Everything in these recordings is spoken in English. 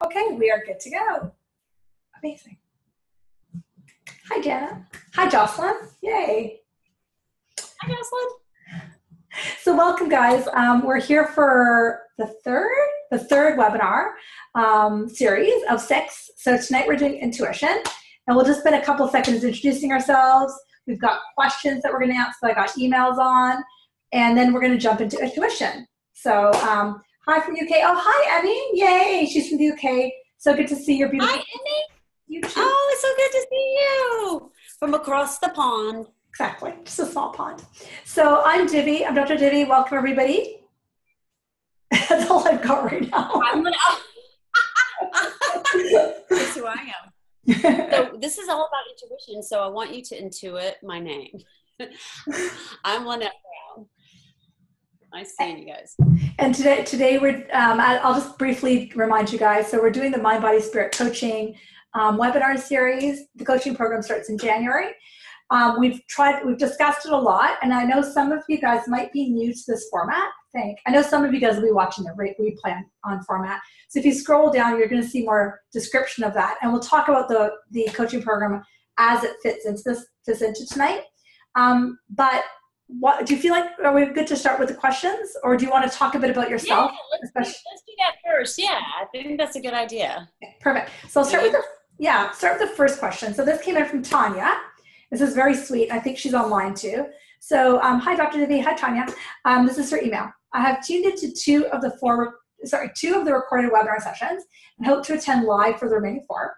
Okay, we are good to go. Amazing. Hi, Jana. Hi, Jocelyn. Yay. Hi, Jocelyn. So welcome, guys. We're here for the third webinar series of 6. So tonight we're doing intuition, and we'll just spend a couple seconds introducing ourselves. We've got questions that we're going to answer that I got emails on, and then we're going to jump into intuition. So hi from UK. Oh, hi, Emmy. Yay, she's from the UK. So good to see your beautiful. Hi, Emmy. You too. Oh, it's so good to see you from across the pond. Exactly, just a small pond. So I'm Divi. I'm Dr. Divi. Welcome, everybody. That's all I've got right now. That's who I am. So this is all about intuition. So I want you to intuit my name. I'm Lynette Brown. Nice seeing you guys. And today we're. I'll just briefly remind you guys. So we're doing the Mind, Body, Spirit coaching webinar series. The coaching program starts in January. We've discussed it a lot, and I know some of you guys might be new to this format. I know some of you guys will be watching the replay on format. So if you scroll down, you're going to see more description of that, and we'll talk about the coaching program as it fits into tonight. But what do you feel like? Are we good to start with the questions, or do you want to talk a bit about yourself? Yeah, let's do that first. Yeah, I think that's a good idea. Okay, perfect. So I'll start with the first question. So this came in from Tanya. This is very sweet. I think she's online too. So hi, Dr. Divi. Hi, Tanya. This is her email. I have tuned into two of the recorded webinar sessions and hope to attend live for the remaining 4.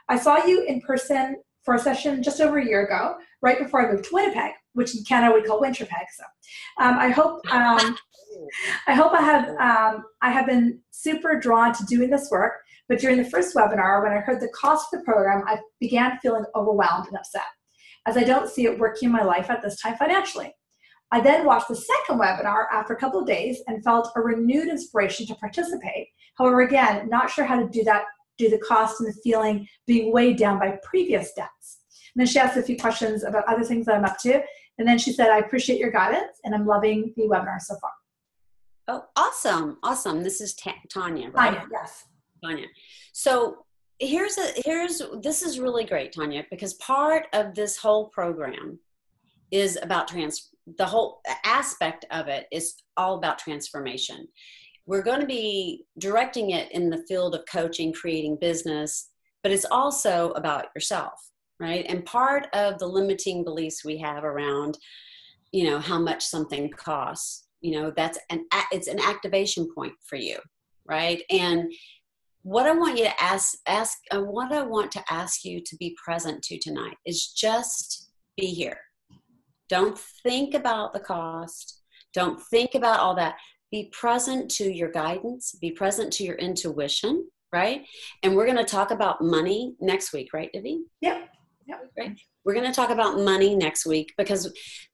I saw you in person for a session just over a year ago, right before I moved to Winnipeg, which in Canada we call Winterpeg. So I have been super drawn to doing this work, but during the first webinar, when I heard the cost of the program, I began feeling overwhelmed and upset, as I don't see it working in my life at this time financially. I then watched the second webinar after a couple of days and felt a renewed inspiration to participate. However, again, not sure how to do that due to the cost and the feeling being weighed down by previous debts. And then she asked a few questions about other things that I'm up to. And then she said, I appreciate your guidance and I'm loving the webinar so far. Oh, awesome. Awesome. This is Tanya, right? Tanya, yes. Tanya. So this is really great, Tanya, because part of this whole program is about the whole aspect of it is all about transformation. We're going to be directing it in the field of coaching, creating business, but it's also about yourself, right? And part of the limiting beliefs we have around, how much something costs, it's an activation point for you, right? And what I want you to what I want to ask you to be present to tonight is just be here. Don't think about the cost. Don't think about all that. Be present to your guidance. Be present to your intuition, right? And we're going to talk about money next week, right, Divi? Yep. Right. We're going to talk about money next week because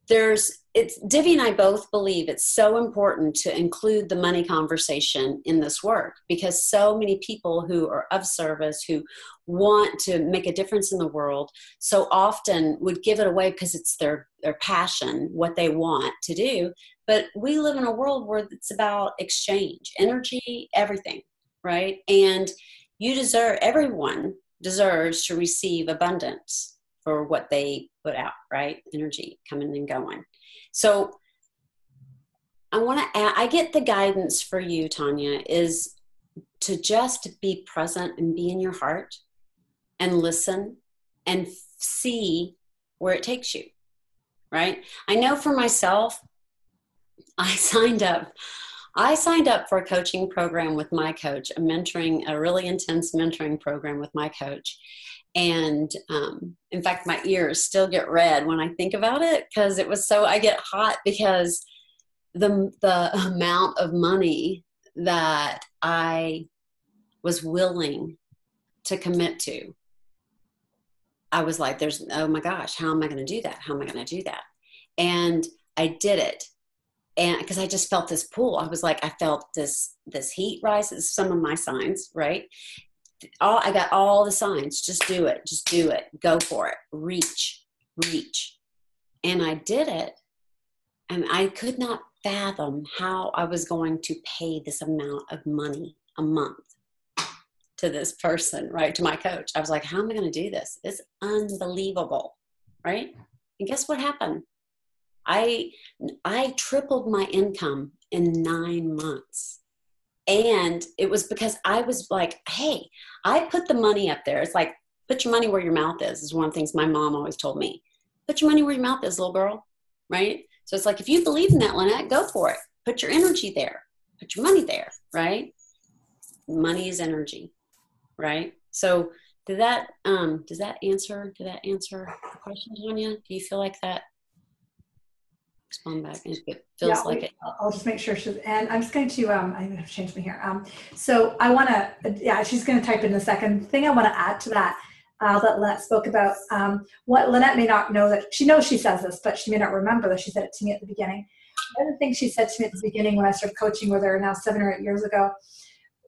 Divi and I both believe it's so important to include the money conversation in this work because so many people who are of service, who want to make a difference in the world, so often would give it away because it's their passion, what they want to do. But we live in a world where it's about exchange, energy, everything, right? And everyone deserves to receive abundance for what they put out, right? Energy coming and going. So I get the guidance for you, Tanya, is to just be present and be in your heart and listen and see where it takes you, right? I know for myself, I signed up for a coaching program with my coach, a really intense mentoring program with my coach. And in fact, my ears still get red when I think about it because I get hot because the amount of money that I was willing to commit to. I was like, oh my gosh, how am I going to do that? How am I going to do that? And I did it. And because I just felt this pull, I was like, I felt this heat rise. It's some of my signs, right? I got all the signs. Just do it. Just do it. Go for it. Reach. And I did it. And I could not fathom how I was going to pay this amount of money a month to this person, right? To my coach. I was like, how am I going to do this? It's unbelievable, right? And guess what happened? I tripled my income in 9 months. And it was because I was like, hey, I put the money up there. It's like, put your money where your mouth is one of the things my mom always told me. Put your money where your mouth is, little girl, right? So it's like, if you believe in that, Lynette, go for it. Put your energy there. Put your money there, right? Money is energy, right? So does that answer the question, Tanya? Do you feel like that? Respond back if it feels like it. I'll just make sure and I'm just going to, I have to change my here. So I want to, she's going to type in a second thing I want to add to that. That Lynette spoke about, what Lynette may not know, that she knows she says this, but she may not remember that she said it to me at the beginning. One of the things she said to me at the beginning when I started coaching with her now 7 or 8 years ago,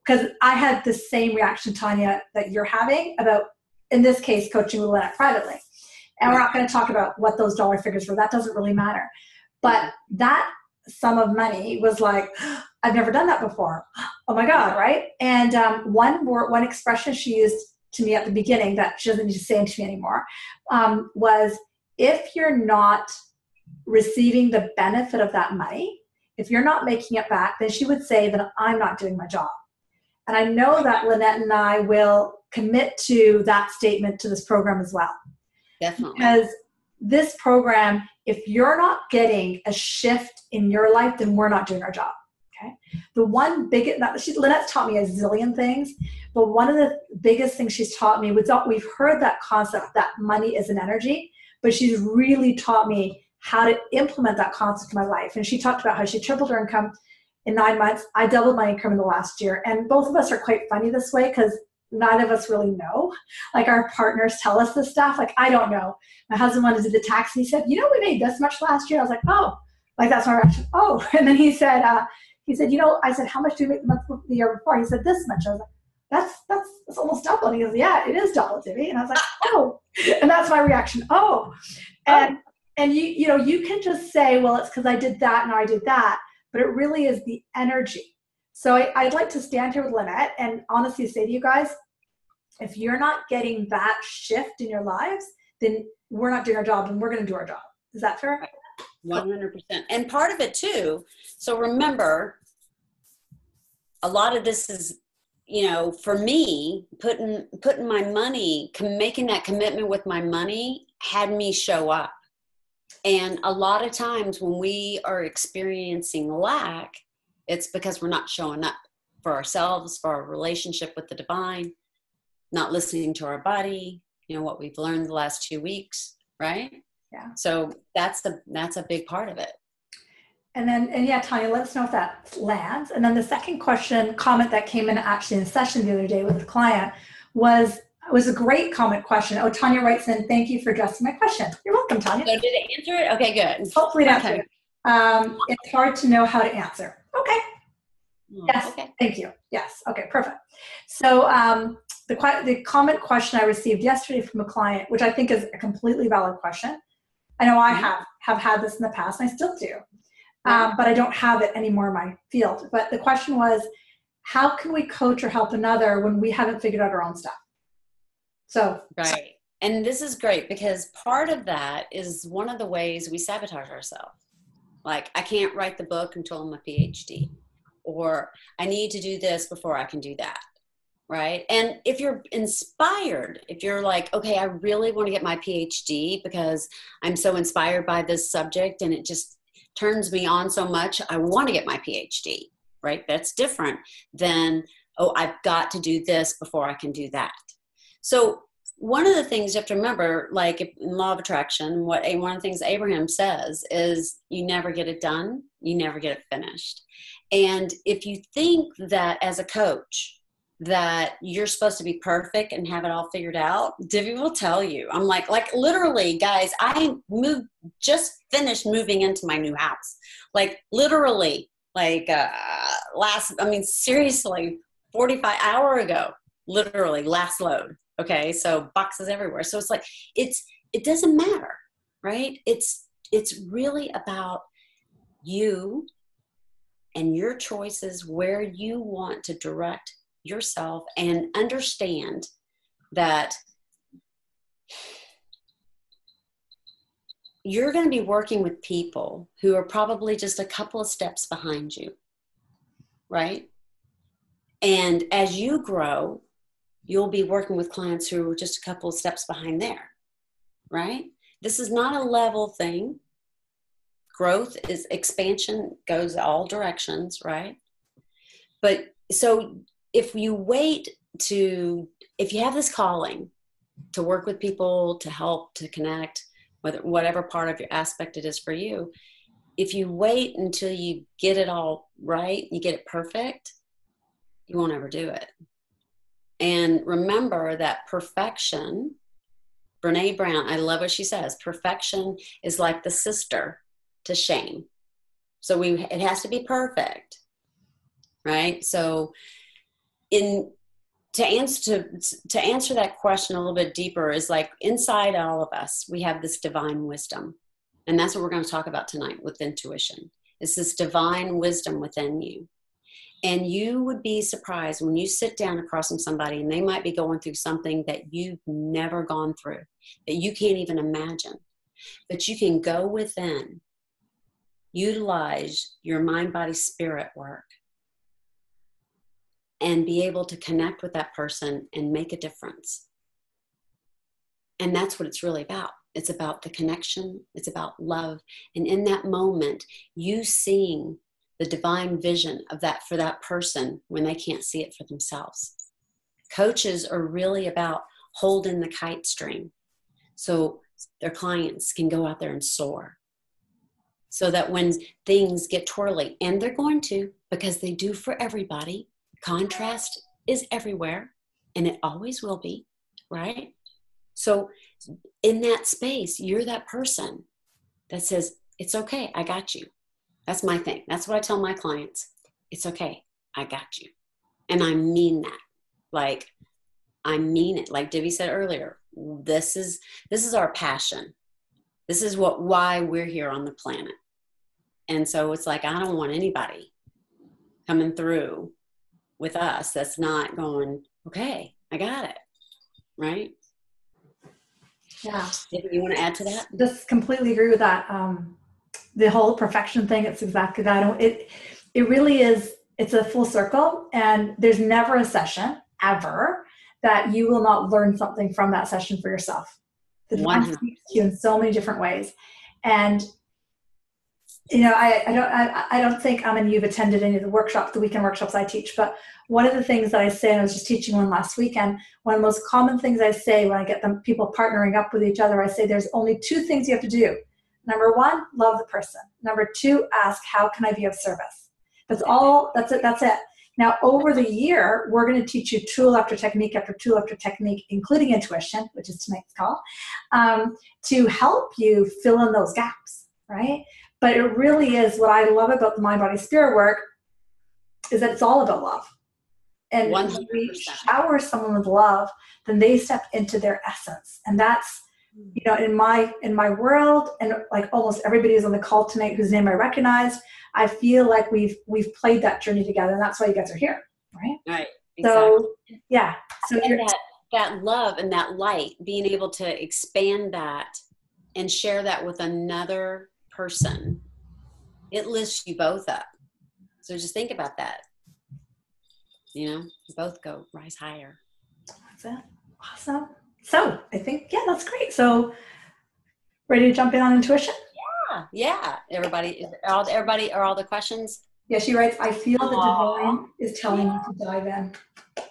because I had the same reaction, Tanya, that you're having about, in this case, coaching with Lynette privately. And we're not going to talk about what those dollar figures were. That doesn't really matter. But that sum of money was like, I've never done that before. Oh my God, right? And one expression she used to me at the beginning that she doesn't need to say to me anymore was, if you're not receiving the benefit of that money, if you're not making it back, then she would say that I'm not doing my job. And I know that Lynette and I will commit to that statement to this program as well. Definitely. Because this program, if you're not getting a shift in your life, then we're not doing our job. Okay. The one Lynette's taught me a zillion things, but one of the biggest things she's taught me was that we've heard that concept that money is an energy, but she's really taught me how to implement that concept in my life. And she talked about how she tripled her income in 9 months. I doubled my income in the last year. And both of us are quite funny this way because neither of us really know. Like, our partners tell us this stuff. Like, I don't know. My husband wanted to do the tax and he said, we made this much last year. I was like, oh, like that's my reaction. Oh, and then he said, I said, how much do you make the year before? He said, this much. I was like, that's almost double. And he goes, yeah, it is double, Jimmy. And I was like, oh, and that's my reaction. Oh, and you can just say, well, it's because I did that and I did that, but it really is the energy. So I'd like to stand here with Lynette and honestly say to you guys, if you're not getting that shift in your lives, then we're not doing our job and we're going to do our job. Is that fair? 100%. And part of it too, so remember, a lot of this is, for me, putting my money, making that commitment with my money had me show up. And a lot of times when we are experiencing lack, it's because we're not showing up for ourselves, for our relationship with the divine, not listening to our body, what we've learned the last 2 weeks, right? Yeah. So that's a big part of it. And Tanya, let us know if that lands. And then the second comment that came in actually in a session the other day with the client was a great question. Oh, Tanya writes in, thank you for addressing my question. You're welcome, Tanya. So did it answer it? Okay, good. Hopefully it answered it. It's hard to know how to answer. Okay. Yes. Okay. Thank you. Yes. Okay. Perfect. So the comment question I received yesterday from a client, which I think is a completely valid question. I know I have had this in the past, and I still do, but I don't have it anymore in my field. But the question was, how can we coach or help another when we haven't figured out our own stuff? So right. And this is great because part of that is one of the ways we sabotage ourselves. Like, I can't write the book until I'm a PhD, or I need to do this before I can do that. Right. And if you're inspired, if you're like, okay, I really want to get my PhD because I'm so inspired by this subject and it just turns me on so much, I want to get my PhD, right? That's different than, oh, I've got to do this before I can do that. So one of the things you have to remember, like in law of attraction, one of the things Abraham says is you never get it done, you never get it finished. And if you think that as a coach, that you're supposed to be perfect and have it all figured out, Divi will tell you. I'm like literally, guys, I just finished moving into my new house. Like literally, seriously, 45 hour ago, literally last load. Okay. So boxes everywhere. So it's like, it doesn't matter, right? It's really about you and your choices, where you want to direct yourself and understand that you're going to be working with people who are probably just a couple of steps behind you, right? And as you grow, you'll be working with clients who are just a couple of steps behind there, right? This is not a level thing. Growth is expansion, goes all directions, right? But so if you have this calling to work with people, to help, to connect, whatever part of your aspect it is for you, if you wait until you get it all right, you get it perfect, you won't ever do it. And remember that perfection, Brene Brown, I love what she says, perfection is like the sister to shame. So it has to be perfect, right? So to answer that question a little bit deeper is like inside all of us, we have this divine wisdom. And that's what we're going to talk about tonight with intuition. It's this divine wisdom within you. And you would be surprised when you sit down across from somebody and they might be going through something that you've never gone through, that you can't even imagine. But you can go within, utilize your mind, body, spirit work, and be able to connect with that person and make a difference. And that's what it's really about. It's about the connection. It's about love. And in that moment, you seeing the divine vision of that for that person when they can't see it for themselves. Coaches are really about holding the kite string so their clients can go out there and soar. So that when things get twirly, and they're going to, because they do for everybody, contrast is everywhere, and it always will be, right? So in that space, you're that person that says, it's okay, I got you. That's my thing. That's what I tell my clients. It's okay, I got you. And I mean that. Like, I mean it. Like Divi said earlier, this is our passion. This is why we're here on the planet. And so it's like, I don't want anybody coming through with us that's not going, okay, I got it, right? Yeah. You want to add to that? Just completely agree with that. The whole perfection thing, it's exactly that. It really is, it's a full circle, and there's never a session ever that you will not learn something from that session for yourself. The divine speaks to you in so many different ways. And you know, I don't think, I mean, you've attended any of the workshops, the weekend workshops I teach, but one of the things that I say, and I was just teaching one last weekend, one of the most common things I say when I get them, people partnering up with each other, I say there's only two things you have to do. Number one, love the person. Number two, ask, how can I be of service? That's all, that's it. Now, over the year, we're going to teach you tool after technique after tool after technique, including intuition, which is tonight's call, to help you fill in those gaps, right? But it really is, what I love about the mind, body, spirit work is that it's all about love. And 100%. When we shower someone with love, then they step into their essence. And that's, you know, in my world, and like almost everybody who's on the call tonight whose name I recognize, I feel like we've played that journey together, and that's why you guys are here, right? Right. Exactly. So yeah. So that love and that light, being able to expand that and share that with another person, it lifts you both up. So just think about that. You know, you both go rise higher. That's it. Awesome. So I think, yeah, that's great. So ready to jump in on intuition? Yeah. Everybody, are all the questions? Yeah, she writes, I feel the divine is telling me to dive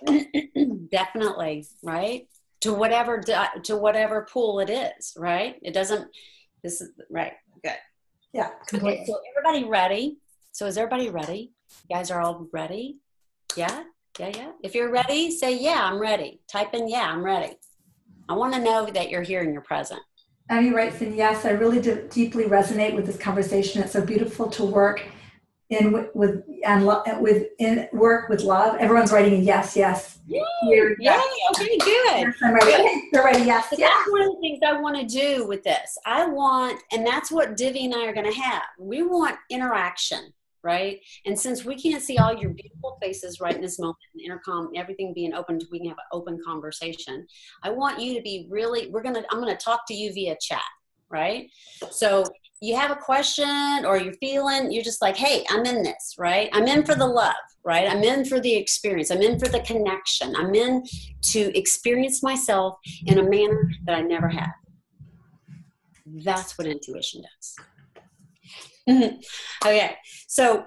in. Definitely, right? To whatever pool it is, right? It doesn't, this is, right, good. Yeah, completely. Okay, so everybody ready? So is everybody ready? You guys are all ready? Yeah? If you're ready, say, yeah, I'm ready. Type in, yeah, I'm ready. I want to know that you're here and you're present. Abby writes in, yes, I really deeply resonate with this conversation. It's so beautiful to work work with love. Everyone's writing a yes. Yay, okay, good. Yes, I'm ready. Okay, they're ready, yes. So that's one of the things I want to do with this. And that's what Divi and I are going to have. We want interaction. right? And since we can't see all your beautiful faces right in this moment, and intercom, everything being open, we can have an open conversation. I want you to be really, I'm gonna talk to you via chat, right? So you have a question or you're just like, hey, I'm in this, right? I'm in for the love, right? I'm in for the experience. I'm in for the connection. I'm in to experience myself in a manner that I never have. That's what intuition does. Okay, so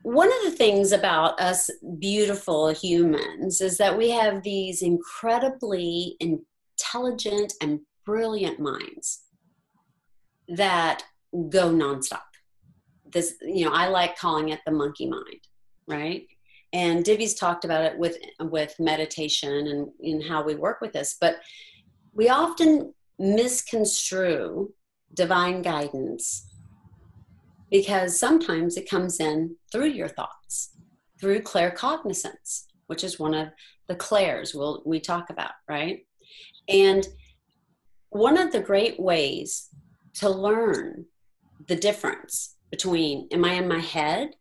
one of the things about us beautiful humans is that we have these incredibly intelligent and brilliant minds that go nonstop. This, I like calling it the monkey mind, right? And Divvy's talked about it with meditation and in how we work with this, but we often misconstrue divine guidance because sometimes it comes in through your thoughts, through claircognizance, which is one of the clairs we talk about, right? And one of the great ways to learn the difference between, am I in my head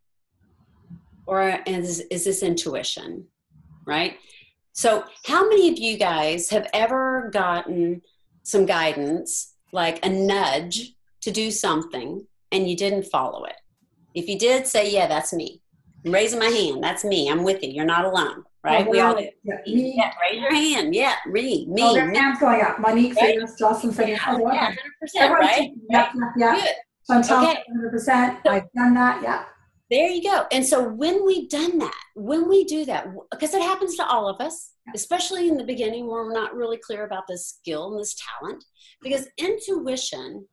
or is this intuition, right? So how many of you guys have ever gotten some guidance, like a nudge to do something, and you didn't follow it? If you did, say, yeah, that's me. I'm raising my hand. That's me. I'm with you. You're not alone, right? Oh, we all do. Me. Yeah, raise your hand. Yeah, me. Oh, their hands going up. Monique figures, Jocelyn figures. Yeah, 100%, right? Yeah. Good. So I'm telling Okay. 100%. I've done that. Yeah. There you go. And so when we do that, because it happens to all of us, especially in the beginning where we're not really clear about this skill and this talent, because intuition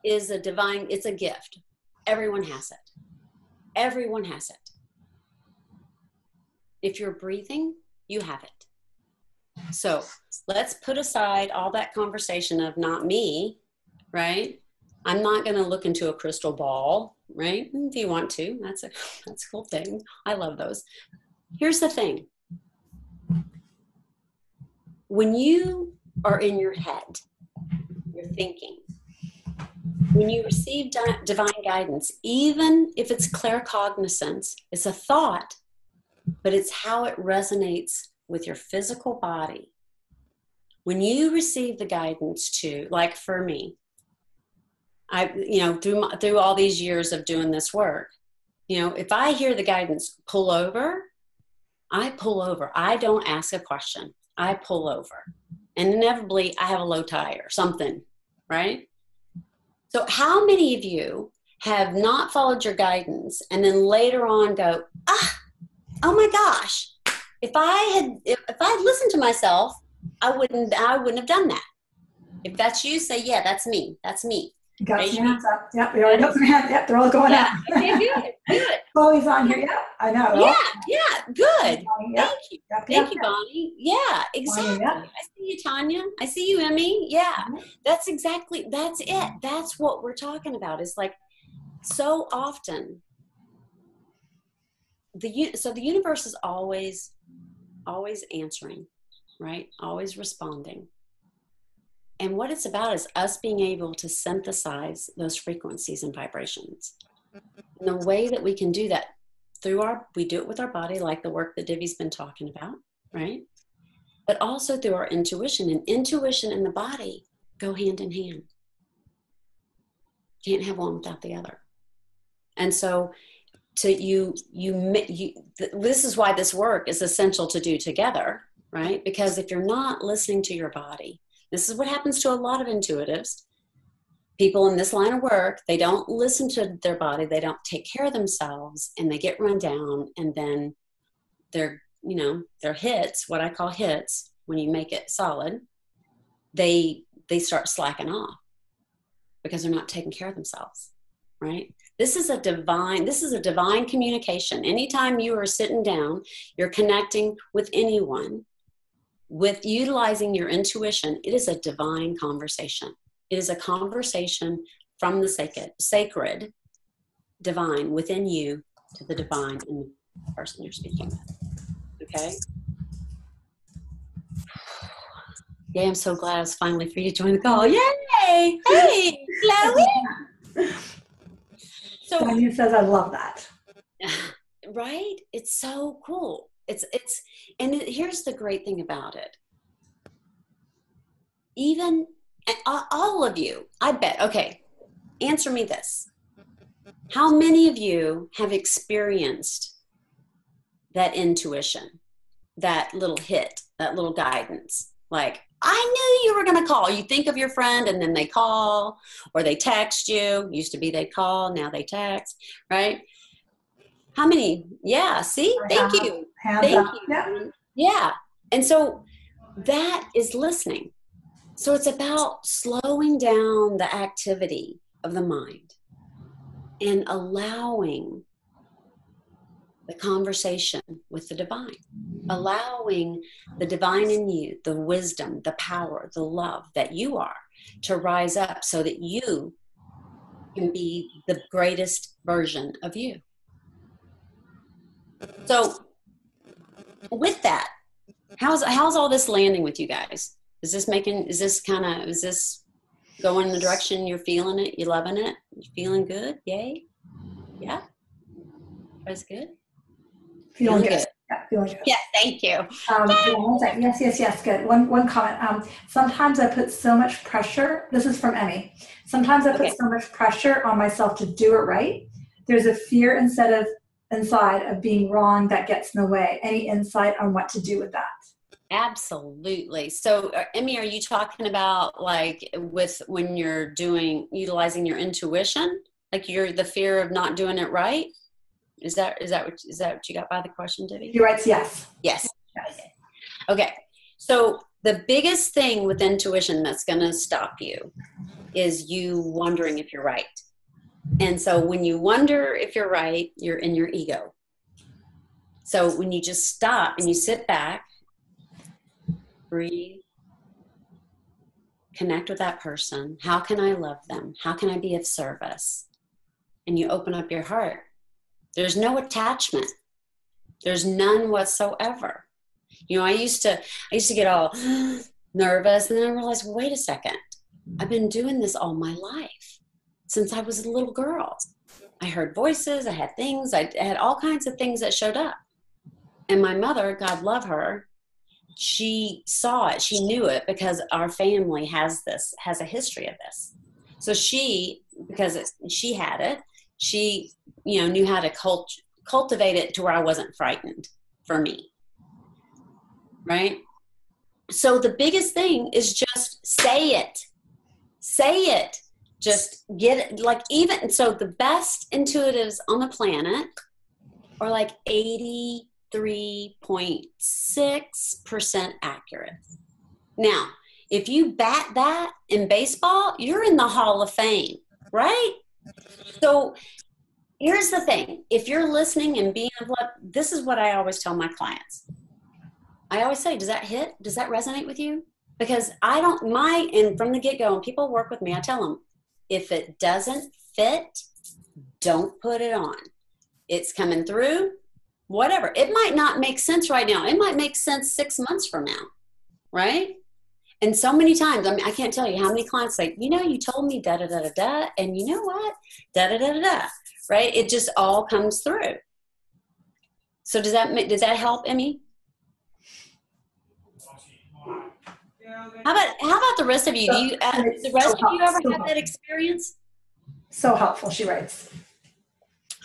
is it's a gift. Everyone has it. Everyone has it. If you're breathing, you have it. So let's put aside all that conversation of not me, right? I'm not going to look into a crystal ball, right? If you want to, that's a cool thing. I love those. Here's the thing. When you are in your head, you're thinking. When you receive divine guidance, even if it's claircognizance, it's a thought, but it's how it resonates with your physical body. When you receive the guidance to, like for me, through all these years of doing this work, if I hear the guidance, pull over, I pull over. I don't ask a question. I pull over. And inevitably, I have a low tire or something, right? So how many of you have not followed your guidance and then later on go, oh my gosh, if I had listened to myself, I wouldn't have done that. If that's you, say, yeah, that's me. That's me. You got some hands up. Yep, we already got some hands. Yep, they're all going up. Okay, good. Chloe's on here. Yep, I know. Yeah, good. Yep. Thank you. Thank you, Bonnie. Yeah, exactly. Yep. I see you, Tanya. I see you, Emmy. Yeah, that's it. That's what we're talking about. It's like so often the universe is always answering, right? Always responding. And what it's about is us being able to synthesize those frequencies and vibrations. And the way that we can do that we do it with our body, like the work that Divvy's been talking about, right? But also through our intuition. And intuition and the body go hand in hand. Can't have one without the other. And so this is why this work is essential to do together, right? Because if you're not listening to your body, this is what happens to a lot of intuitives. People in this line of work, they don't listen to their body, they don't take care of themselves, and they get run down, and then their hits, what I call hits, when you make it solid, they start slacking off because they're not taking care of themselves, right? This is a divine communication. Anytime you are sitting down, you're connecting with anyone, with utilizing your intuition, it is a divine conversation. It is a conversation from the sacred, divine within you to the divine in the person you're speaking with. Okay? Yeah, I'm so glad it's finally for you to join the call. Yay! Hey, Chloe! So Sonia says, I love that. right? It's so cool. Here's the great thing about it. Even all of you, I bet, okay, answer me this. How many of you have experienced that intuition, that little hit, that little guidance? Like, I knew you were going to call. You think of your friend and then they call or they text you. Used to be they call, now they text, right? How many? Yeah, see? Thank you. Hands Thank up. you. Yeah. Yeah. And so that is listening. So it's about slowing down the activity of the mind and allowing the conversation with the divine, allowing the divine in you, the wisdom, the power, the love that you are to rise up so that you can be the greatest version of you. So with that, how's all this landing with you guys? Is this going in the direction you're feeling it? You loving it? You feeling good? Yay? Yeah? That's good? Feeling good. Yeah, feeling good. Yeah, thank you. Yes, good. One comment. Sometimes I put so much pressure. This is from Emmy. Sometimes I put so much pressure on myself to do it right. There's a fear inside of being wrong that gets in the way. Any insight on what to do with that? Absolutely. So, Emmy, are you talking about like when you're utilizing your intuition, like the fear of not doing it right? Is that what you got by the question, Debbie? He writes yes. Yes. Okay. So the biggest thing with intuition that's going to stop you is you wondering if you're right. And so when you wonder if you're right, you're in your ego. So when you just stop and you sit back, breathe, connect with that person. How can I love them? How can I be of service? And you open up your heart. There's no attachment. There's none whatsoever. You know, I used to get all nervous, and then I realized, wait a second. I've been doing this all my life since I was a little girl. I heard voices, I had things, I had all kinds of things that showed up. And my mother, God love her, she saw it, she knew it, because our family has a history of this. So because she had it, she, knew how to cultivate it to where I wasn't frightened for me. Right? So the biggest thing is just say it. Say it. Just get it. Like, even so, the best intuitives on the planet are like 83.6% accurate. Now, if you bat that in baseball, you're in the Hall of Fame, right? So here's the thing. If you're listening and being, this is what I always tell my clients. I always say, does that hit? Does that resonate with you? Because and from the get-go, when people work with me, I tell them, if it doesn't fit, don't put it on. It's coming through, whatever. It might not make sense right now. It might make sense 6 months from now, right? And so many times, I can't tell you how many clients say, you told me da-da-da-da-da, and you know what? Da-da-da-da-da, right? It just all comes through. So did that help, Emmy? How about the rest of you? Do you, the rest of you ever have that experience? So helpful, she writes.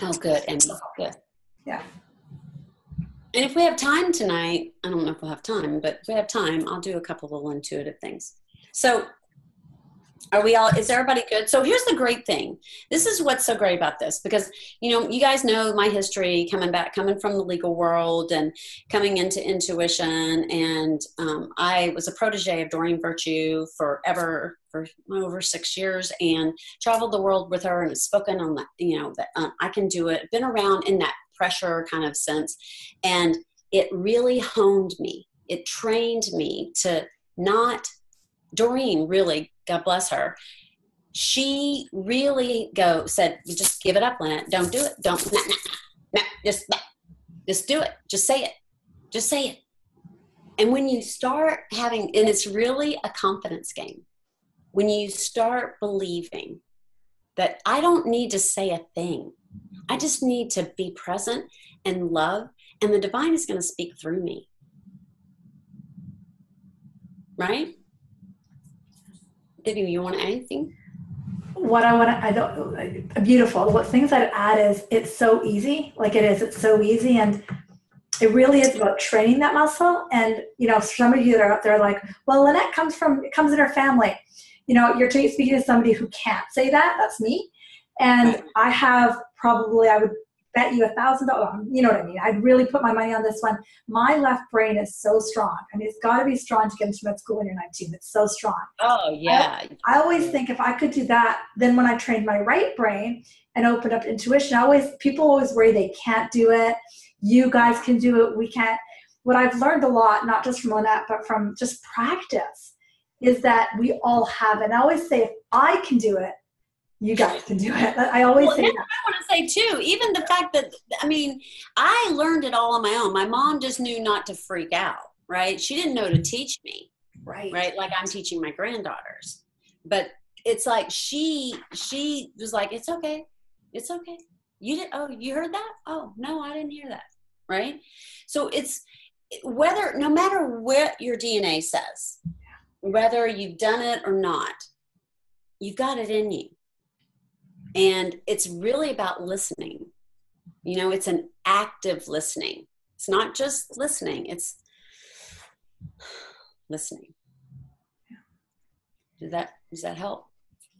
Oh, good, Emmy. Good. Yeah. And if we have time tonight, I don't know if we'll have time, but if we have time, I'll do a couple of little intuitive things. So is everybody good? So here's the great thing. This is what's so great about this, because, you guys know my history coming from the legal world and coming into intuition. And I was a protege of Doreen Virtue for over 6 years, and traveled the world with her and has spoken on that, that I can do it. Been around in that pressure kind of sense. And it really honed me. It trained me to not, Doreen really, God bless her, she really said, just give it up, Lynette. Don't do it. Don't, no, just do it. Just say it. Just say it. And when you start and it's really a confidence game. When you start believing that I don't need to say a thing. I just need to be present and love, and the divine is going to speak through me. Right? Vivian, you want to add anything? What I don't, beautiful. What things I'd add is it's so easy. Like it is, it's so easy. And it really is about training that muscle. And, you know, some of you that are out there like, well, Lynette it comes in her family. You know, you're speaking to somebody who can't say that. That's me. And I have probably, I would bet you $1,000. You know what I mean? I'd really put my money on this one. My left brain is so strong. I mean, it's got to be strong to get into med school when you're 19. It's so strong. Oh, yeah. I always think if I could do that, then when I trained my right brain and opened up intuition, people always worry they can't do it. You guys can do it. We can't. What I've learned a lot, not just from Lynette, but from just practice, is that we all have it. And I always say, if I can do it, you guys can do it. I always say that. I want to say too, even the fact that, I mean, I learned it all on my own. My mom just knew not to freak out, right? She didn't know to teach me, right? Like I'm teaching my granddaughters. But it's like she was like, it's okay. It's okay. You heard that? Oh, no, I didn't hear that, right? So it's no matter what your DNA says, whether you've done it or not, you've got it in you. And it's really about listening. You know, it's an active listening. It's not just listening, it's listening. Does that help?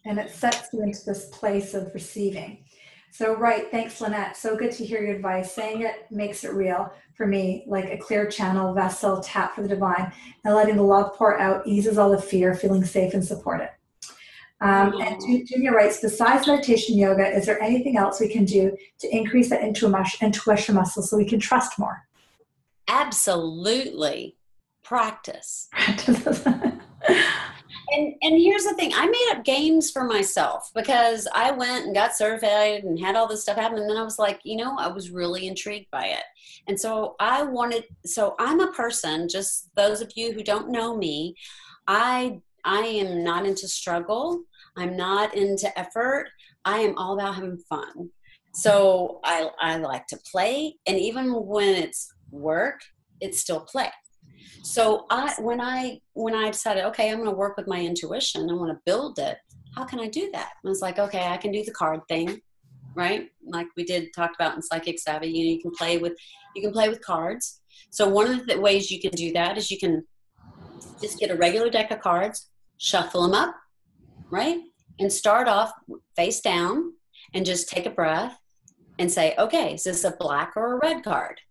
And it sets you into this place of receiving. So, right. Thanks, Lynette. So good to hear your advice. Saying it makes it real for me, like a clear channel, vessel, tap for the divine, and letting the love pour out eases all the fear, feeling safe and supported. And Junior writes, besides meditation yoga, is there anything else we can do to increase that intuition muscle so we can trust more? Absolutely. Practice. And here's the thing. I made up games for myself because I went and got certified and had all this stuff happen. And then I was like, you know, I was really intrigued by it. And so I'm a person, just those of you who don't know me, I am not into struggle. I'm not into effort. I am all about having fun. So I like to play. And even when it's work, it's still play. So when I decided, okay, I'm going to work with my intuition, I want to build it. How can I do that? I was like, okay, I can do the card thing, right? Like we talked about in Psychic Savvy, you can play with cards. So one of the ways you can do that is you can just get a regular deck of cards, shuffle them up, right? And start off face down and just take a breath and say, okay, is this a black or a red card?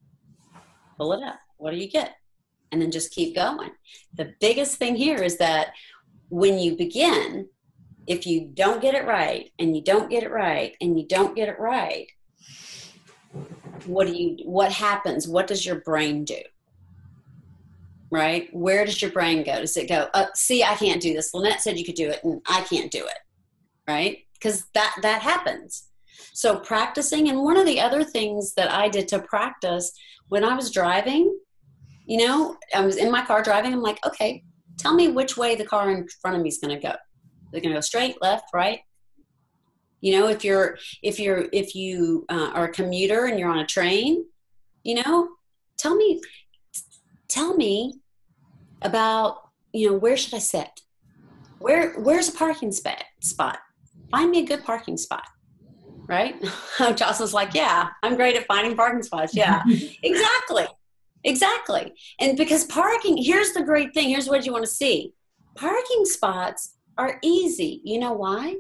Pull it up. What do you get? And then just keep going. The biggest thing here is that when you begin, if you don't get it right and you don't get it right and you don't get it right, what happens? What does your brain do? Right? Where does your brain go? Does it go, see, I can't do this. Lynette said you could do it and I can't do it. Right? Because that happens. So practicing, and one of the other things that I did to practice when I was driving, you know, I was in my car driving. I'm like, okay, tell me which way the car in front of me is going to go. They're going to go straight, left, right. You know, if you are a commuter and you're on a train, you know, tell me about, you know, where should I sit? Where's a parking spot? Find me a good parking spot. Right? Jocelyn's like, yeah, I'm great at finding parking spots. Yeah, Exactly. And because parking, here's the great thing. Here's what you want to see. Parking spots are easy. You know why?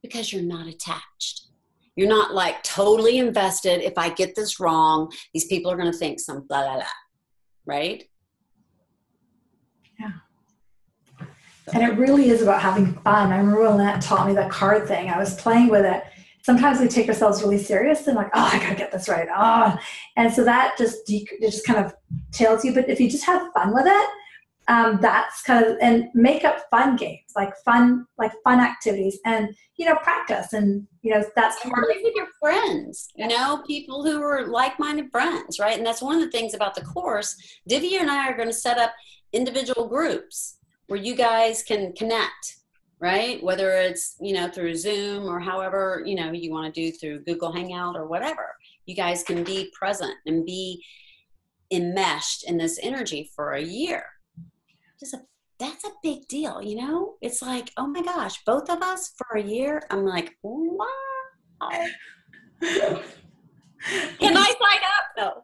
Because you're not attached. You're not like totally invested. If I get this wrong, these people are going to think some blah, blah, blah. Right? Yeah. And it really is about having fun. I remember when Lynette taught me that card thing. I was playing with it. Sometimes we take ourselves really serious and like, oh, I gotta get this right. Oh, and so that it just kind of tails you. But if you just have fun with it, that's kind of, and make up fun games, like fun activities, and you know, practice, and you know, that's part of with your friends. You know, people who are like-minded friends, right? And that's one of the things about the course. Divya and I are going to set up individual groups where you guys can connect. right? Whether it's, through Zoom or however, you want to do through Google Hangout or whatever. You guys can be present and be enmeshed in this energy for a year. That's a big deal, It's like, oh my gosh, both of us for a year. I'm like, wow. Can I sign up? No.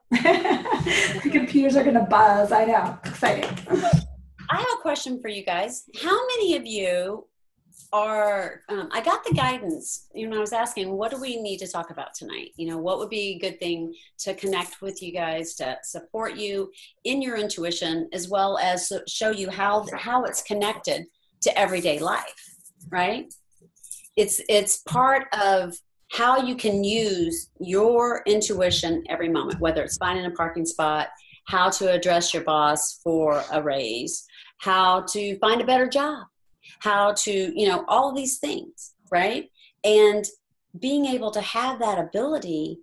The computers are going to buzz. I know. Exciting. I have a question for you guys. How many of you are, I got the guidance, I was asking, what do we need to talk about tonight? What would be a good thing to connect with you guys, to support you in your intuition, as well as show you how it's connected to everyday life, right? It's part of how you can use your intuition every moment, whether it's finding a parking spot, how to address your boss for a raise, how to find a better job, how to, all of these things, right? And being able to have that ability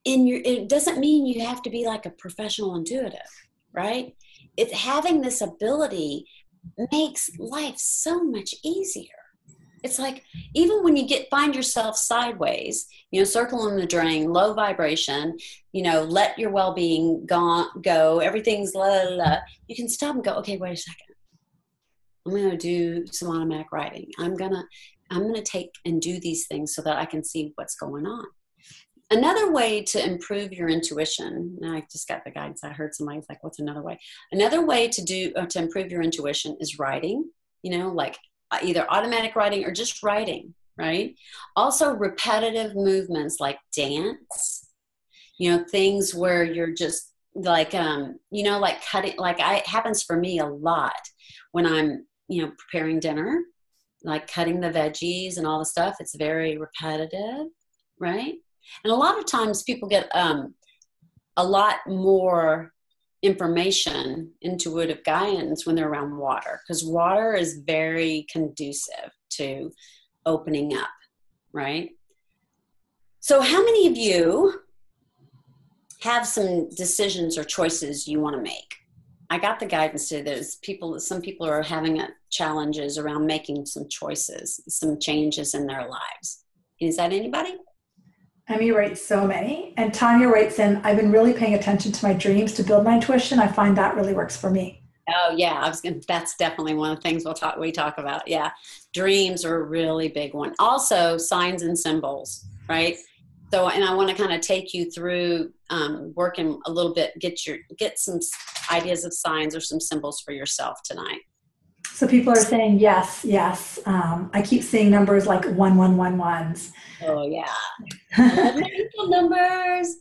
it doesn't mean you have to be like a professional intuitive, right? Having this ability makes life so much easier. It's like, even when you find yourself sideways, circle in the drain, low vibration, let your well-being go, everything's la la la, you can stop and go, okay, wait a second. I'm going to do some automatic writing. I'm going to take and do these things so that I can see what's going on. Another way to improve your intuition, and I just got the guidance. I heard somebody's like, what's another way? Another way to improve your intuition is writing, like either automatic writing or just writing, right? Also repetitive movements like dance, things where you're just like, like cutting, it happens for me a lot when I'm, preparing dinner, like cutting the veggies and all the stuff. It's very repetitive, right? And a lot of times people get a lot more information, intuitive guidance when they're around water, because water is very conducive to opening up, right? So how many of you have some decisions or choices you want to make? I got the guidance to there's some people are having challenges around making some choices, some changes in their lives. Is that anybody? Emmy writes so many. And Tanya writes in, I've been really paying attention to my dreams to build my intuition. I find that really works for me. Oh yeah, that's definitely one of the things we talk about. Yeah. Dreams are a really big one. Also signs and symbols, right? So, and I want to kind of take you through working a little bit, get some ideas of signs or some symbols for yourself tonight. So people are saying yes, yes. I keep seeing numbers like 1111s. Oh yeah, numbers.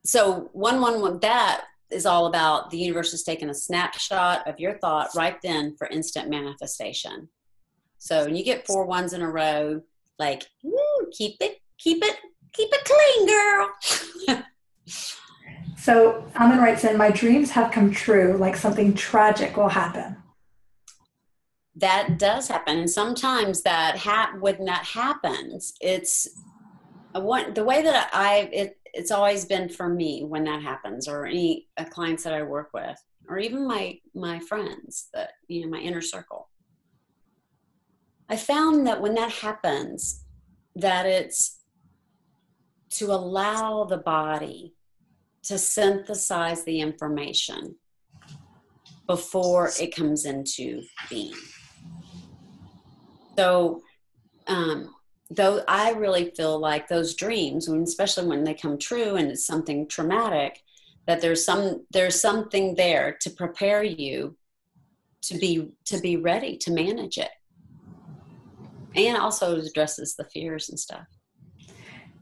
So 111, that is all about the universe is taking a snapshot of your thought right then for instant manifestation. So when you get 4 ones in a row, like, woo, keep it clean, girl. So Amin writes in, my dreams have come true, like something tragic will happen. That does happen. And sometimes when that happens, it's the way that it's always been for me when that happens, or any clients that I work with, or even my friends that, my inner circle. I found that when that happens, that it's to allow the body to synthesize the information before it comes into being. So, though I really feel like those dreams, especially when they come true and it's something traumatic, that there's something there to prepare you to be ready to manage it. And also addresses the fears and stuff.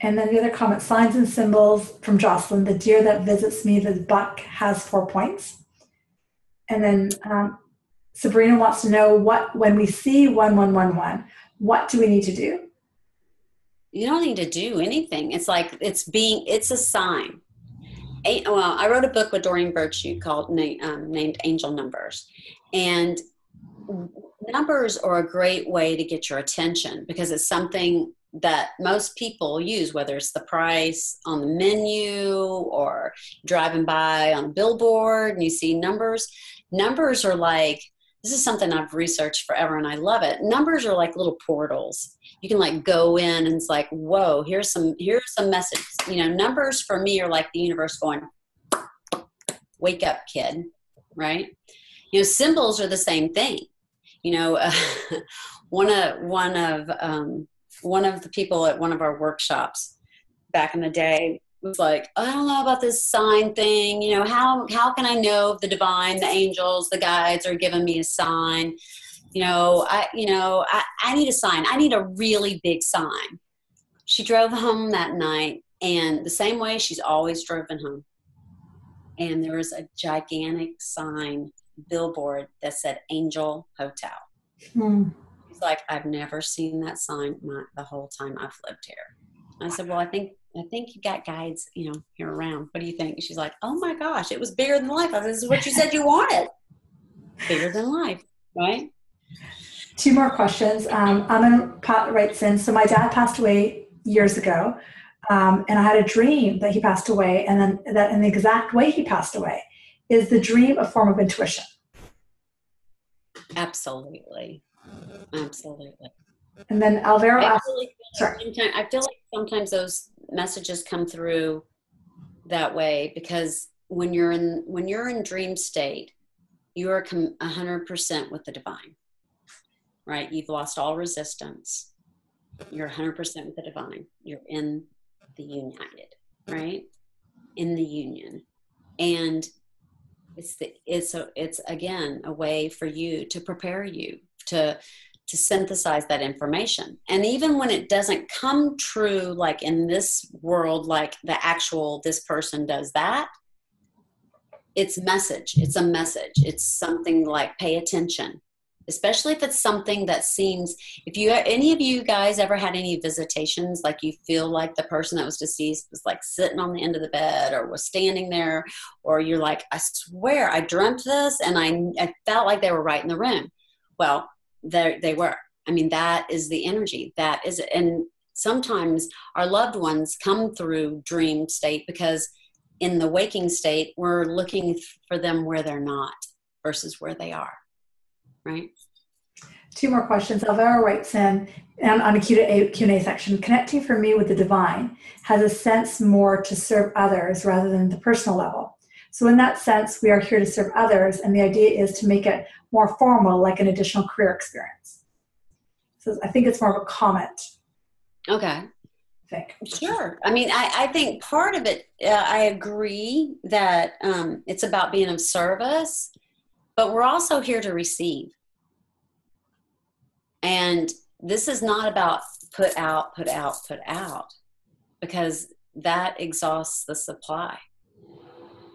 And then the other comment, signs and symbols from Jocelyn, the deer that visits me, the buck has 4 points. And then Sabrina wants to know when we see 1111, what do we need to do? You don't need to do anything. It's like, it's a sign. Well, I wrote a book with Doreen Virtue called named Angel Numbers. And numbers are a great way to get your attention because it's something that most people use, whether it's the price on the menu or driving by on a billboard and you see numbers. Numbers are like this is something I've researched forever and I love it. Numbers are like little portals. You can like go in and it's like, whoa, here's some messages. You know, numbers for me are like the universe going, wake up, kid, right? You know, symbols are the same thing. You know, one of the people at one of our workshops back in the day was like, I don't know about this sign thing. You know, how can I know if the divine, the angels, the guides are giving me a sign? I need a sign. I need a really big sign. She drove home that night, and the same way she's always driven home. And there was a gigantic sign, billboard that said Angel Hotel. He's like, I've never seen that sign the whole time I've lived here. I said, well, I think you got guides, you know, here around. What do you think? She's like, oh my gosh, it was bigger than life. I said, this is what you said you wanted. Bigger than life, right? 2 more questions. I'm going to write in. So my dad passed away years ago, and I had a dream that he passed away, and then that in the exact way he passed away. Is the dream a form of intuition? Absolutely. And then Alvaro asked, I feel like sometimes those messages come through that way because when you're in dream state, you're 100% with the divine, right? You've lost all resistance. You're 100% with the divine. You're in the united, right? In the union. And it's again a way for you to prepare you to synthesize that information. And even when it doesn't come true, like in this world, like the actual, this person does that, it's a message. It's something like pay attention, especially if it's something that seems, any of you guys ever had any visitations, like you feel like the person that was deceased was like sitting on the end of the bed or was standing there, or you're like, I swear I dreamt this and I felt like they were right in the room. Well, they were. I mean, that is the energy. That is it. And sometimes our loved ones come through dream state because in the waking state, we're looking for them where they're not versus where they are. Right? 2 more questions. Alvaro writes in, and on a Q&A section, connecting for me with the divine has a sense more to serve others rather than the personal level. So in that sense, we are here to serve others, and the idea is to make it more formal, like an additional career experience. So I think it's more of a comment. Okay. I think. Sure. I mean, I think part of it, I agree that it's about being of service, but we're also here to receive. And this is not about put out, because that exhausts the supply.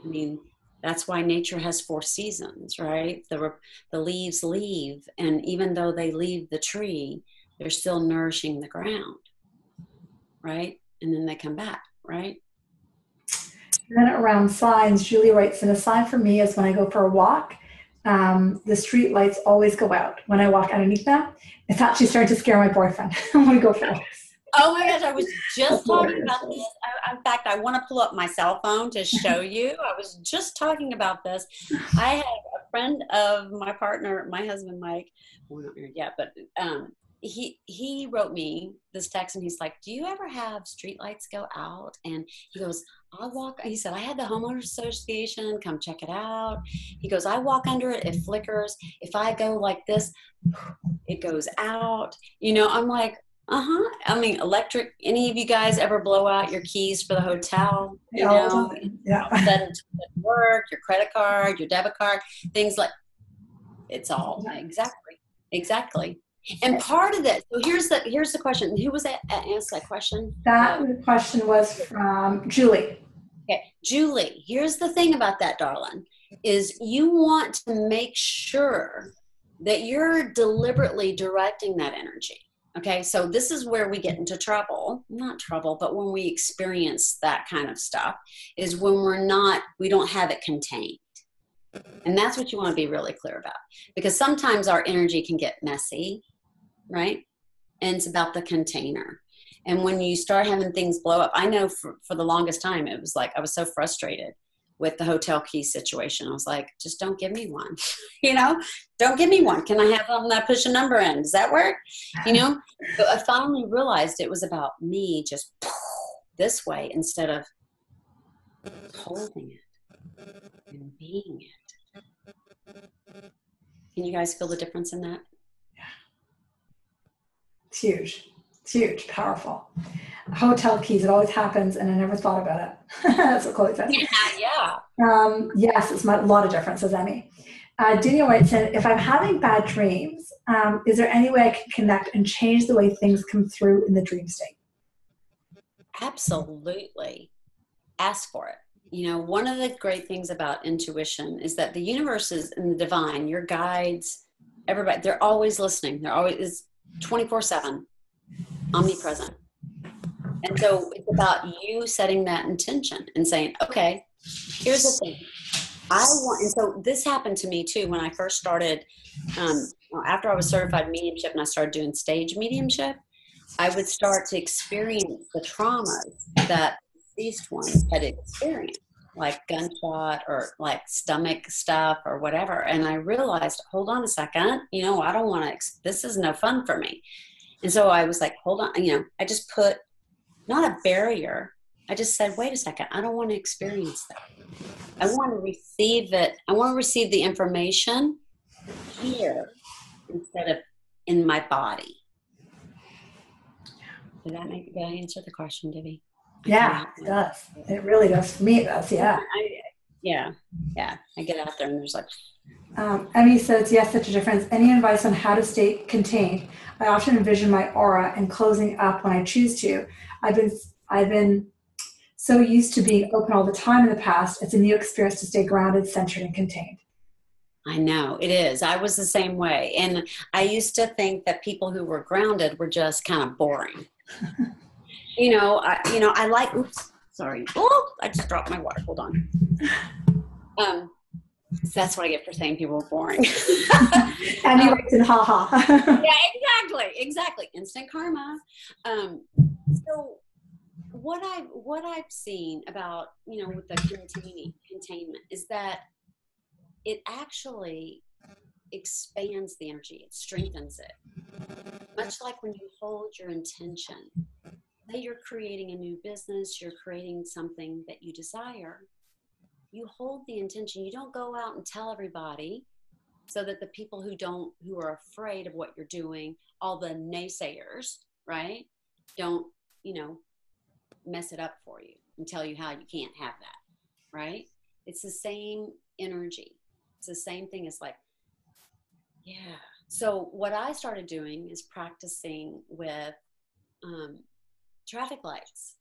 I mean, that's why nature has 4 seasons, right? The leaves leave, and even though they leave the tree, they're still nourishing the ground, right? And then they come back, right? And then around signs, Julie writes in, a sign for me is when I go for a walk, the street lights always go out. When I walk underneath them, it's actually starting to scare my boyfriend when we go for walks. Oh my gosh, I was just talking about this. In fact, I want to pull up my cell phone to show you. I was just talking about this. I had a friend of my partner, my husband, Mike. We're not married yet, but he wrote me this text and he's like, do you ever have streetlights go out? And he goes, he said, I had the homeowners association come check it out. He goes, I walk under it, it flickers. If I go like this, it goes out. You know, I'm like, I mean, electric, any of you guys ever blow out your keys for the hotel? You know, yeah. That doesn't work, your credit card, your debit card, things like, it's all, exactly. And part of that, so here's the question. Who was that asked that question? That question was from Julie. Okay, Julie, here's the thing about that, darling, is you want to make sure that you're deliberately directing that energy. Okay, so this is where we get into trouble. Not trouble, but when we experience that kind of stuff is when we don't have it contained. And that's what you want to be really clear about. Because sometimes our energy can get messy, right? And it's about the container. And when you start having things blow up, I know for the longest time, it was like I was so frustrated with the hotel key situation. I was like, just don't give me one, you know, don't give me one. Can I have them that push a number in? Does that work? You know, but I finally realized it was about me just this way instead of holding it and being it. Can you guys feel the difference in that? It's huge. It's huge, powerful. Hotel keys, it always happens, and I never thought about it. That's what Chloe said. Yeah. Yes, it's a lot of difference, says Emmy. Daniel White said, if I'm having bad dreams, is there any way I can connect and change the way things come through in the dream state? Absolutely. Ask for it. You know, one of the great things about intuition is that the universe is and the divine, your guides, everybody, they're always listening. They're always 24/7, omnipresent. And so it's about you setting that intention and saying, okay, here's the thing. I want, and so this happened to me too when I first started, after I was certified in mediumship and I started doing stage mediumship, I would start to experience the traumas that deceased ones had experienced, like gunshot or like stomach stuff or whatever. And I realized, hold on a second, you know, I don't want to, this is no fun for me. And so I was like, hold on, you know, I just put, not a barrier. I just said, wait a second, I don't want to experience that. I want to receive it. I want to receive the information here instead of in my body. Did I answer the question, Debbie? Yeah, it does. It really does. For me, it does, yeah. Yeah. I get out there and there's like... Emmy says, yes, such a difference. Any advice on how to stay contained? I often envision my aura and closing up when I choose to. I've been so used to being open all the time in the past. It's a new experience to stay grounded, centered, and contained. I know it is. I was the same way. And I used to think that people who were grounded were just kind of boring. I like, oops, sorry. Oh, I just dropped my water. Hold on. So that's what I get for saying people are boring. And you writes in ha-ha. Yeah, exactly. Instant karma. So what I've seen about, with the containment is that it actually expands the energy. It strengthens it. Much like when you hold your intention, say you're creating a new business, you're creating something that you desire, you hold the intention. You don't go out and tell everybody so that the people who are afraid of what you're doing, all the naysayers, right, don't, mess it up for you and tell you how you can't have that, right? It's the same energy. It's the same thing as like, yeah. So what I started doing is practicing with traffic lights.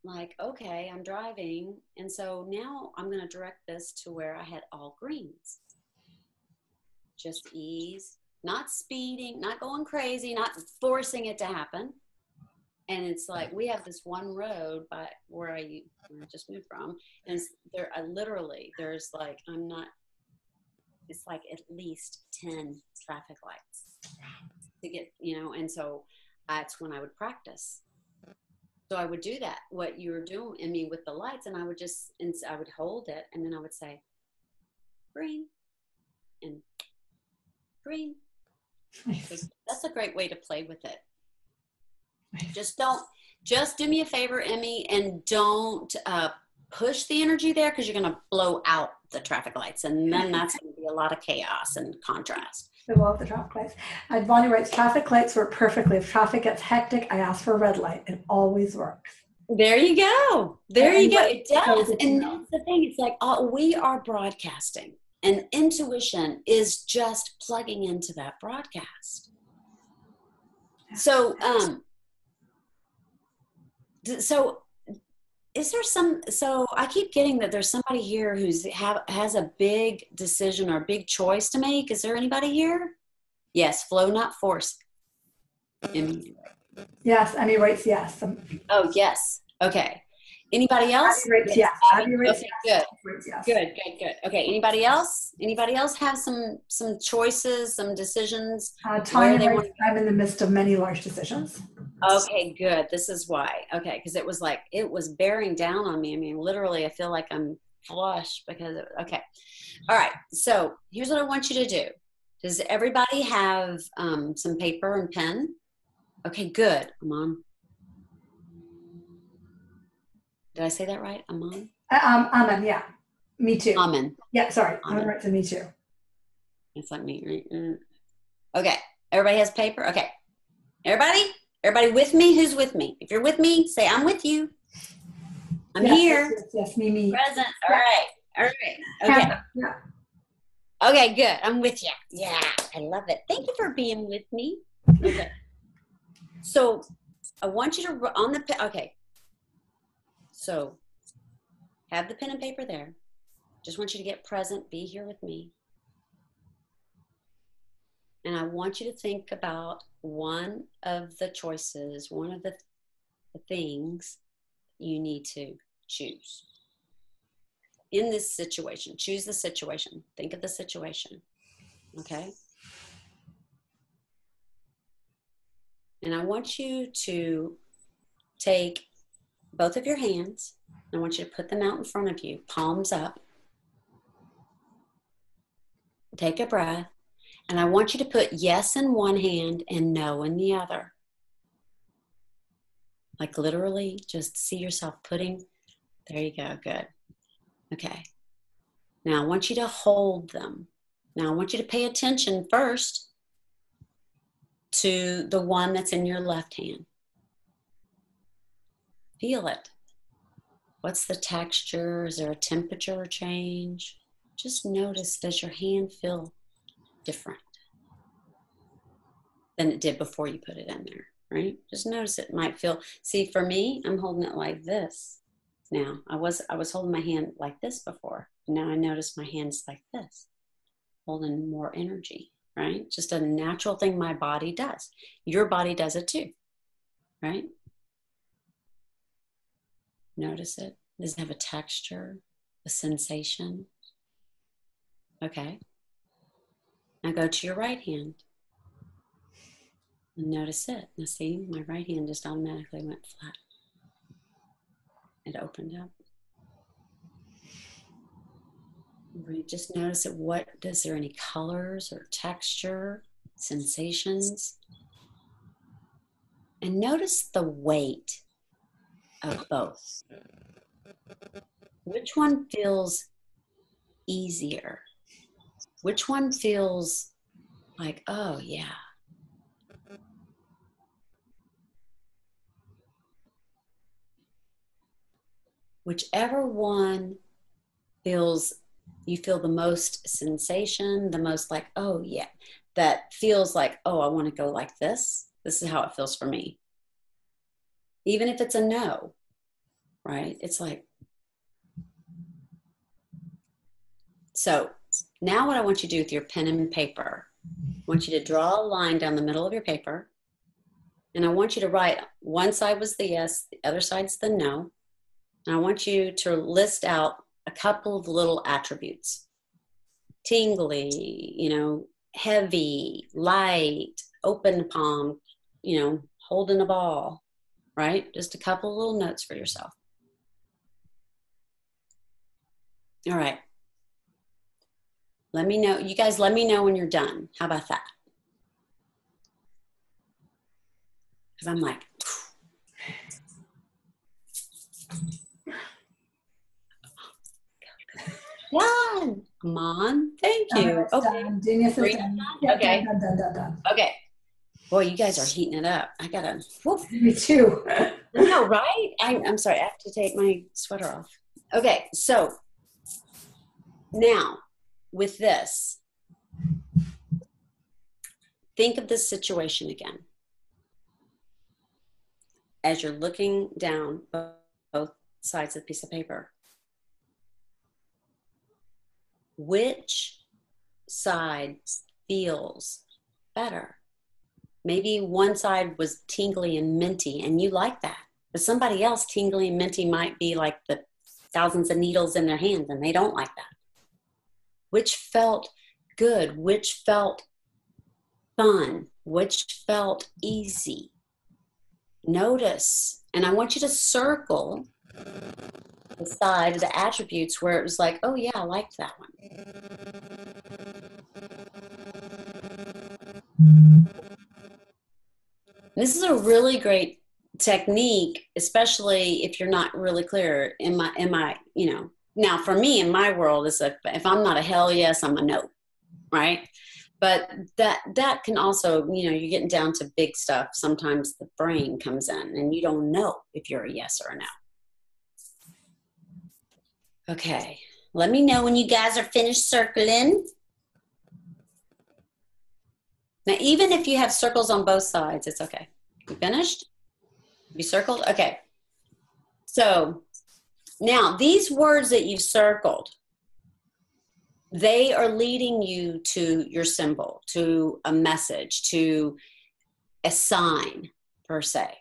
Like, okay, I'm driving, and so now I'm going to direct this to where I had all greens. Just ease, not speeding, not going crazy, not forcing it to happen. And it's like, we have this one road by where I just moved from, and there's like, it's like at least 10 traffic lights to get, and so that's when I would practice. So I would do that, what you were doing in me with the lights, and I would hold it, and then I would say, green, and green. So that's a great way to play with it. Just do me a favor, Emmy, and don't push the energy there, because you're going to blow out the traffic lights, and then that's going to be a lot of chaos and contrast. I love the traffic lights. Bonnie writes, traffic lights work perfectly. If traffic gets hectic, I ask for a red light. It always works. There you go. It does. And that's the thing. It's like, we are broadcasting, and intuition is just plugging into that broadcast. So, is there so I keep getting that there's somebody here has a big decision or a big choice to make. Is there anybody here? Yes, flow, not force. Emmy. Yes, Emmy writes yes. Oh, yes. Okay. Anybody else? Abby writes yes. Abby writes yes. Yes. Good. Okay. Anybody else? Anybody else have some choices, some decisions? Tanya writes, I'm in the midst of many large decisions. Okay, good. This is why. Okay, because it was bearing down on me. I mean, literally, I feel like I'm flush because okay. All right. So here's what I want you to do. Does everybody have some paper and pen? Okay, good. Aman. Did I say that right? Aman? Amen, yeah. Me too. Amen. Yeah, sorry. Amen. I'm right to me too. It's like me, right? Okay. Everybody has paper? Okay. Everybody with me? Who's with me? If you're with me, say, I'm with you. I'm here. Yes, me. Present. All right. Okay. Yeah. Okay, good. I'm with you. Yeah, I love it. Thank you for being with me. Okay. So I want you to, on the, okay. So have the pen and paper there. Just want you to get present. Be here with me. And I want you to think about one of the choices, one of the things you need to choose. In this situation, choose the situation. Think of the situation, okay? And I want you to take both of your hands. I want you to put them out in front of you, palms up. Take a breath. And I want you to put yes in one hand and no in the other. Like literally just see yourself putting, there you go, good. Okay. Now I want you to hold them. Now I want you to pay attention first to the one that's in your left hand. Feel it. What's the texture? Is there a temperature change? Just notice, does your hand feel different than it did before you put it in there, right? Just notice it might feel, see for me, I'm holding it like this. Now, I was holding my hand like this before. Now I notice my hand's like this, holding more energy, right? Just a natural thing my body does. Your body does it too, right? Notice it. Does it have a texture, a sensation? Okay. Now go to your right hand. And notice it. Now see, my right hand just automatically went flat. It opened up. Just notice it. Is there any colors or texture, sensations? And notice the weight of both. Which one feels easier? Which one feels like, oh yeah. Whichever one feels, you feel the most sensation, the most like, oh yeah, that feels like, oh, I want to go like this. This is how it feels for me. Even if it's a no, right? It's like, so now what I want you to do with your pen and paper, I want you to draw a line down the middle of your paper. And I want you to write, one side was the yes, the other side's the no. And I want you to list out a couple of little attributes. Tingly, heavy, light, open palm, holding a ball, right? Just a couple of little notes for yourself. All right. Let me know. You guys let me know when you're done. How about that? Because I'm like, done. Come on. Thank you. Okay. Okay. Done. Okay. Boy, you guys are heating it up. I gotta. Whoop. Me too. No, right? I'm sorry. I have to take my sweater off. Okay. So now with this, think of this situation again. As you're looking down both sides of the piece of paper, which side feels better? Maybe one side was tingly and minty and you like that, but somebody else tingly and minty might be like the thousands of needles in their hands and they don't like that. Which felt good? Which felt fun? Which felt easy? Notice, and I want you to circle the side of the attributes where it was like, oh yeah, I liked that one. This is a really great technique, especially if you're not really clear in my, now for me in my world is if I'm not a hell yes, I'm a no, right? But that can also, you're getting down to big stuff. Sometimes the brain comes in and you don't know if you're a yes or a no. Okay, let me know when you guys are finished circling. Now, even if you have circles on both sides, it's okay. You finished? You circled? Okay. So now these words that you've circled, they are leading you to your symbol, to a message, to a sign, per se.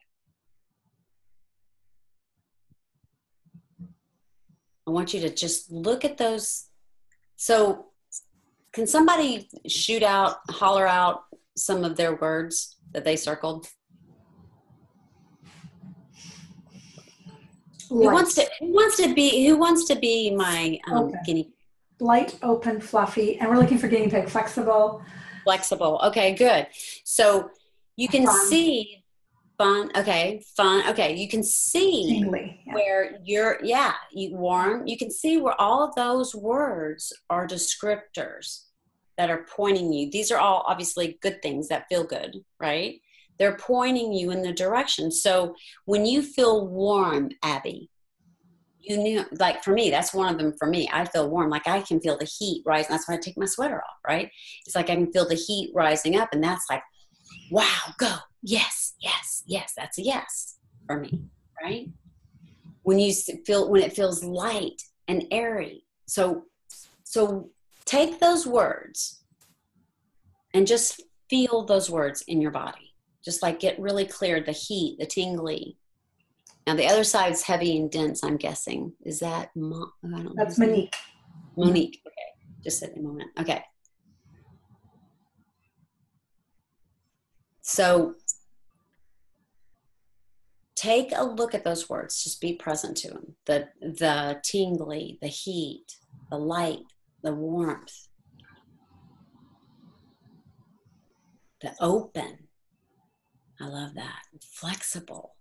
I want you to just look at those. So can somebody holler out some of their words that they circled? Who wants to be my guinea pig? Light, open, fluffy, and we're looking for guinea pig. Flexible. Flexible. Okay, good. So you can see fun. Okay, fun. Okay, you can see tingly, where you warm. You can see where all of those words are descriptors that are pointing you. These are all obviously good things that feel good, right? They're pointing you in the direction. So when you feel warm, Abby, you knew, like for me, that's one of them for me. I feel warm. Like I can feel the heat rise. That's why I take my sweater off, right? It's like I can feel the heat rising up and that's like, wow, go. Yes, yes, yes. That's a yes for me, right? When it feels light and airy. So take those words and just feel those words in your body. Just like get really clear, the heat, the tingly. Now the other side is heavy and dense, I'm guessing. Is that, I don't know. That's Monique. Monique, okay. Just at the moment, okay. So take a look at those words, just be present to them. The tingly, the heat, the light, the warmth, the open. I love that. Flexible.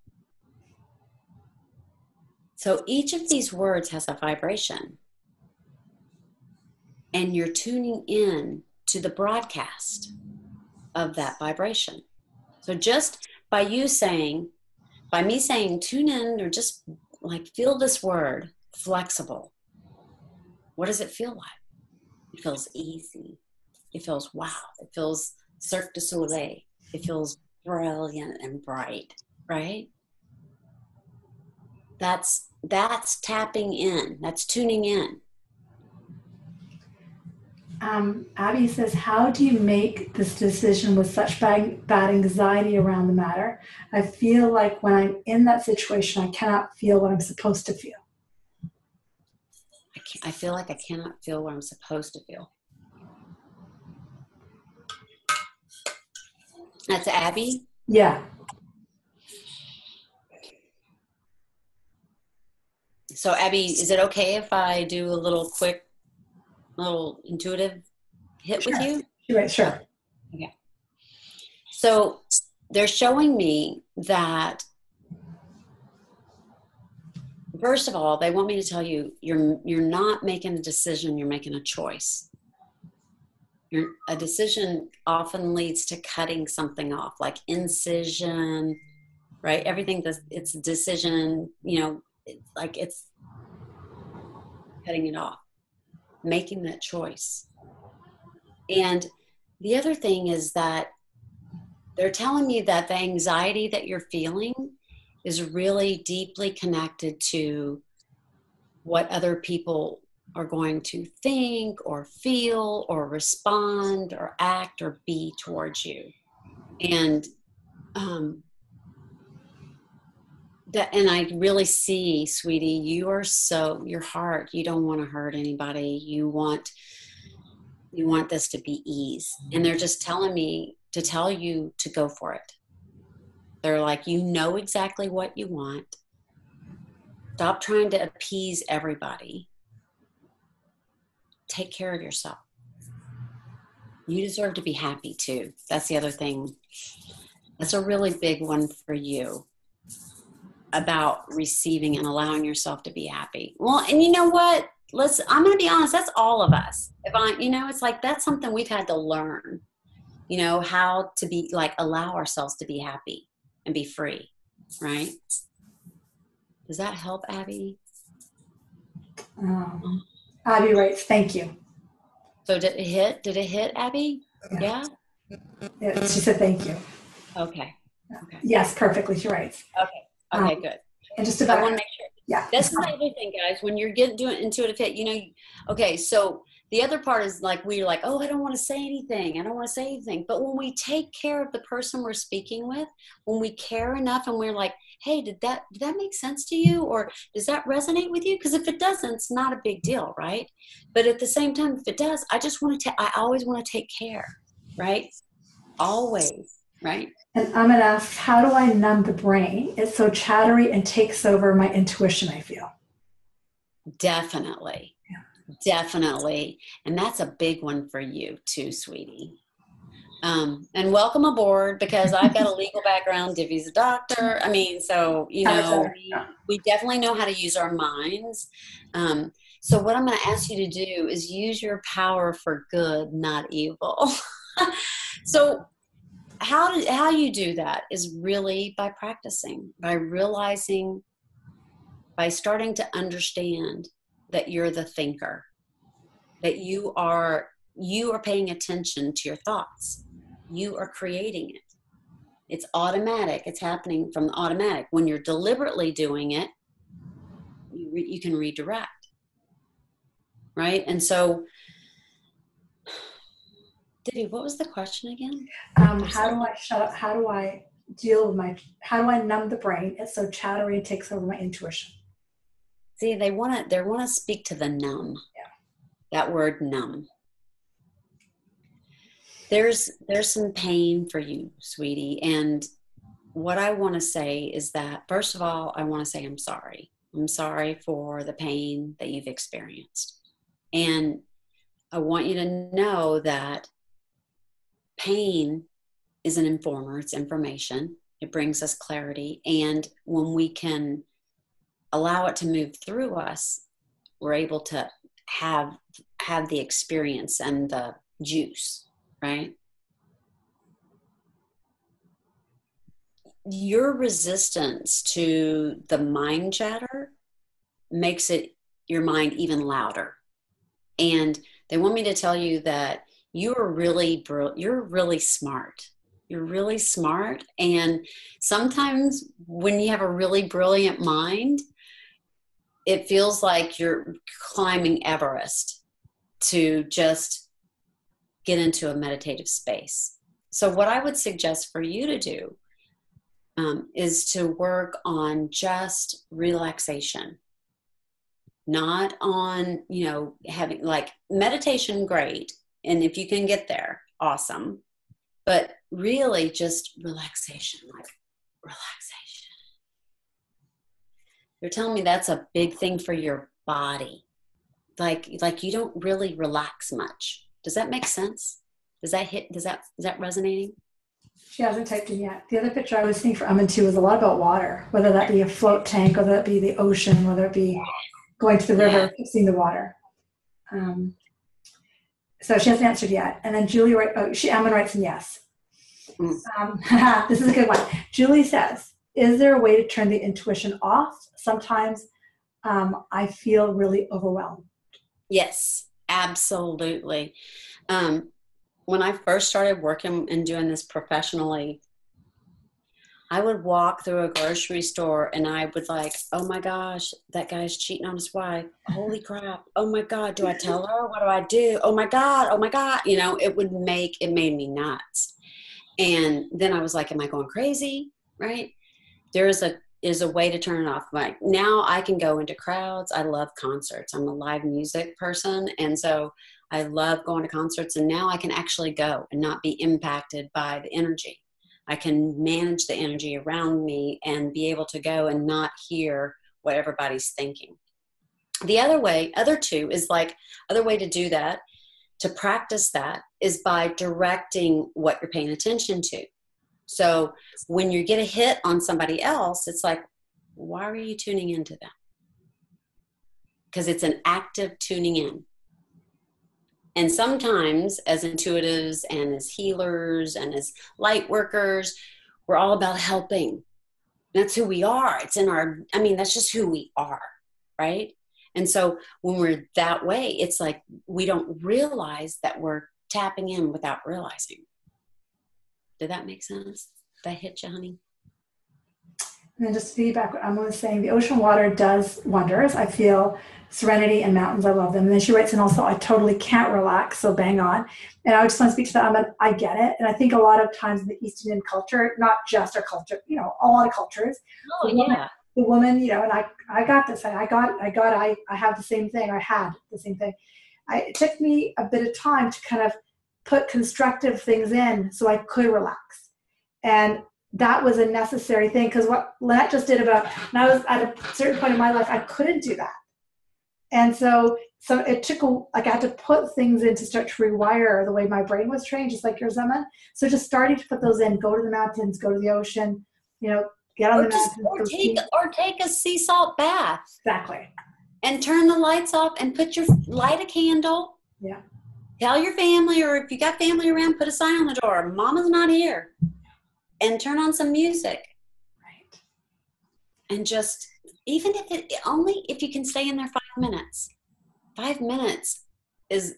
So each of these words has a vibration. And you're tuning in to the broadcast of that vibration. So just by me saying, tune in, or just like feel this word, flexible. What does it feel like? It feels easy. It feels wow. It feels Cirque du Soleil. It feels brilliant and bright, right? That's tapping in. That's tuning in. Abby says, how do you make this decision with such bad anxiety around the matter? I feel like when I'm in that situation, I cannot feel what I'm supposed to feel. I feel like I cannot feel what I'm supposed to feel. That's Abby? Yeah. So Abby, is it okay if I do a little intuitive hit with you? Sure. Okay. So they're showing me that, first of all, they want me to tell you, you're not making a decision, you're making a choice. A decision often leads to cutting something off, like incision, right? Everything it's a decision, like it's cutting it off, making that choice. And the other thing is that they're telling me that the anxiety that you're feeling is really deeply connected to what other people are going to think or feel or respond or act or be towards you. And and I really see, sweetie, your heart, you don't want to hurt anybody. You want this to be ease. And they're just telling me to tell you to go for it. They're like, you know exactly what you want. Stop trying to appease everybody. Take care of yourself. You deserve to be happy too. That's the other thing. That's a really big one for you, about receiving and allowing yourself to be happy. Well, and you know what? I'm going to be honest. That's all of us. It's like, that's something we've had to learn, how to be like, allow ourselves to be happy and be free. Right. Does that help, Abby? Abby writes, thank you. So did it hit, Abby? Yeah. Yeah, she said thank you. Okay. Yes, perfectly. She writes. Okay, good. And just about, I want to make sure. Yeah. That's the other thing, guys. When you're doing intuitive hit, okay, so the other part is like, we're like, oh, I don't want to say anything. But when we take care of the person we're speaking with, when we care enough and we're like, hey, did that make sense to you? Or does that resonate with you? Because if it doesn't, it's not a big deal, right? But at the same time, if it does, I always want to take care, right? Always, right? And I'm going to ask, how do I numb the brain? It's so chattery and takes over my intuition, I feel. Definitely. Yeah. Definitely. And that's a big one for you too, sweetie. And welcome aboard, because I've got a legal background. Divvy's a doctor. I mean, so, we definitely know how to use our minds. So what I'm going to ask you to do is use your power for good, not evil. So how you do that is really by practicing, by realizing, by starting to understand that you're the thinker, that you are paying attention to your thoughts. You are creating it. It's automatic. It's happening from the automatic. When you're deliberately doing it, you can redirect, right? And so, Divvy, what was the question again? How do I shut up? How do I how do I numb the brain? It's so chattery and takes over my intuition. See, they want to speak to the numb. Yeah. That word numb. There's some pain for you, sweetie. And what I want to say is that, first of all, I want to say I'm sorry. I'm sorry for the pain that you've experienced. And I want you to know that pain is an informer. It's information. It brings us clarity. And when we can allow it to move through us, we're able to have the experience and the juice, right? Your resistance to the mind chatter makes your mind even louder. And they want me to tell you that you're really smart. You're really smart. And sometimes when you have a really brilliant mind, it feels like you're climbing Everest to just get into a meditative space. So what I would suggest for you to do is to work on just relaxation. Not on, having like meditation, great. And if you can get there, awesome. But really just relaxation, like relaxation. You're telling me that's a big thing for your body. Like you don't really relax much. Does that make sense? Is that resonating? She hasn't typed in yet. The other picture I was seeing for Amantu was a lot about water, whether that be a float tank, whether that be the ocean, whether it be going to the river, fixing the water. So she hasn't answered yet. And then Julie Ammon writes in yes. This is a good one. Julie says, is there a way to turn the intuition off? Sometimes I feel really overwhelmed. Yes, absolutely. When I first started working and doing this professionally, I would walk through a grocery store and I would like, oh my gosh, that guy's cheating on his wife. Holy crap. Oh my God. Do I tell her? What do I do? Oh my God. Oh my God. It made me nuts. And then I was like, am I going crazy? Right. There is a way to turn it off. Like now I can go into crowds. I love concerts. I'm a live music person. And so I love going to concerts, and now I can actually go and not be impacted by the energy. I can manage the energy around me and be able to go and not hear what everybody's thinking. The other two is like, other way to do that, to practice that, is by directing what you're paying attention to. So when you get a hit on somebody else, it's like, why are you tuning into them? Because it's an active tuning in. And sometimes as intuitives and as healers and as light workers, we're all about helping. That's who we are. It's in our, that's just who we are, right? And so when we're that way, it's like we don't realize that we're tapping in without realizing. Did that make sense? Did that hit you, honey? And then just feedback, I'm always saying the ocean water does wonders. I feel serenity and mountains. I love them. And then she writes in also, I totally can't relax. So bang on. And I would just want to speak to that. I get it. And I think a lot of times in the East Indian culture, not just our culture, a lot of cultures. Oh, yeah. The woman, and I got this. I have the same thing. I had the same thing. It took me a bit of time to kind of put constructive things in so I could relax. And that was a necessary thing, because what Lynette just did and I was at a certain point in my life, I couldn't do that. And so it took, I had to put things in to start to rewire the way my brain was trained, just like yours, Emma. So just starting to put those in, go to the mountains, go to the ocean, get on the mountains. Or take a sea salt bath. Exactly. And turn the lights off and light a candle. Yeah. Tell your family, or if you got family around, put a sign on the door, Mama's not here. And turn on some music. Right. And just, even if you can stay in there 5 minutes. 5 minutes is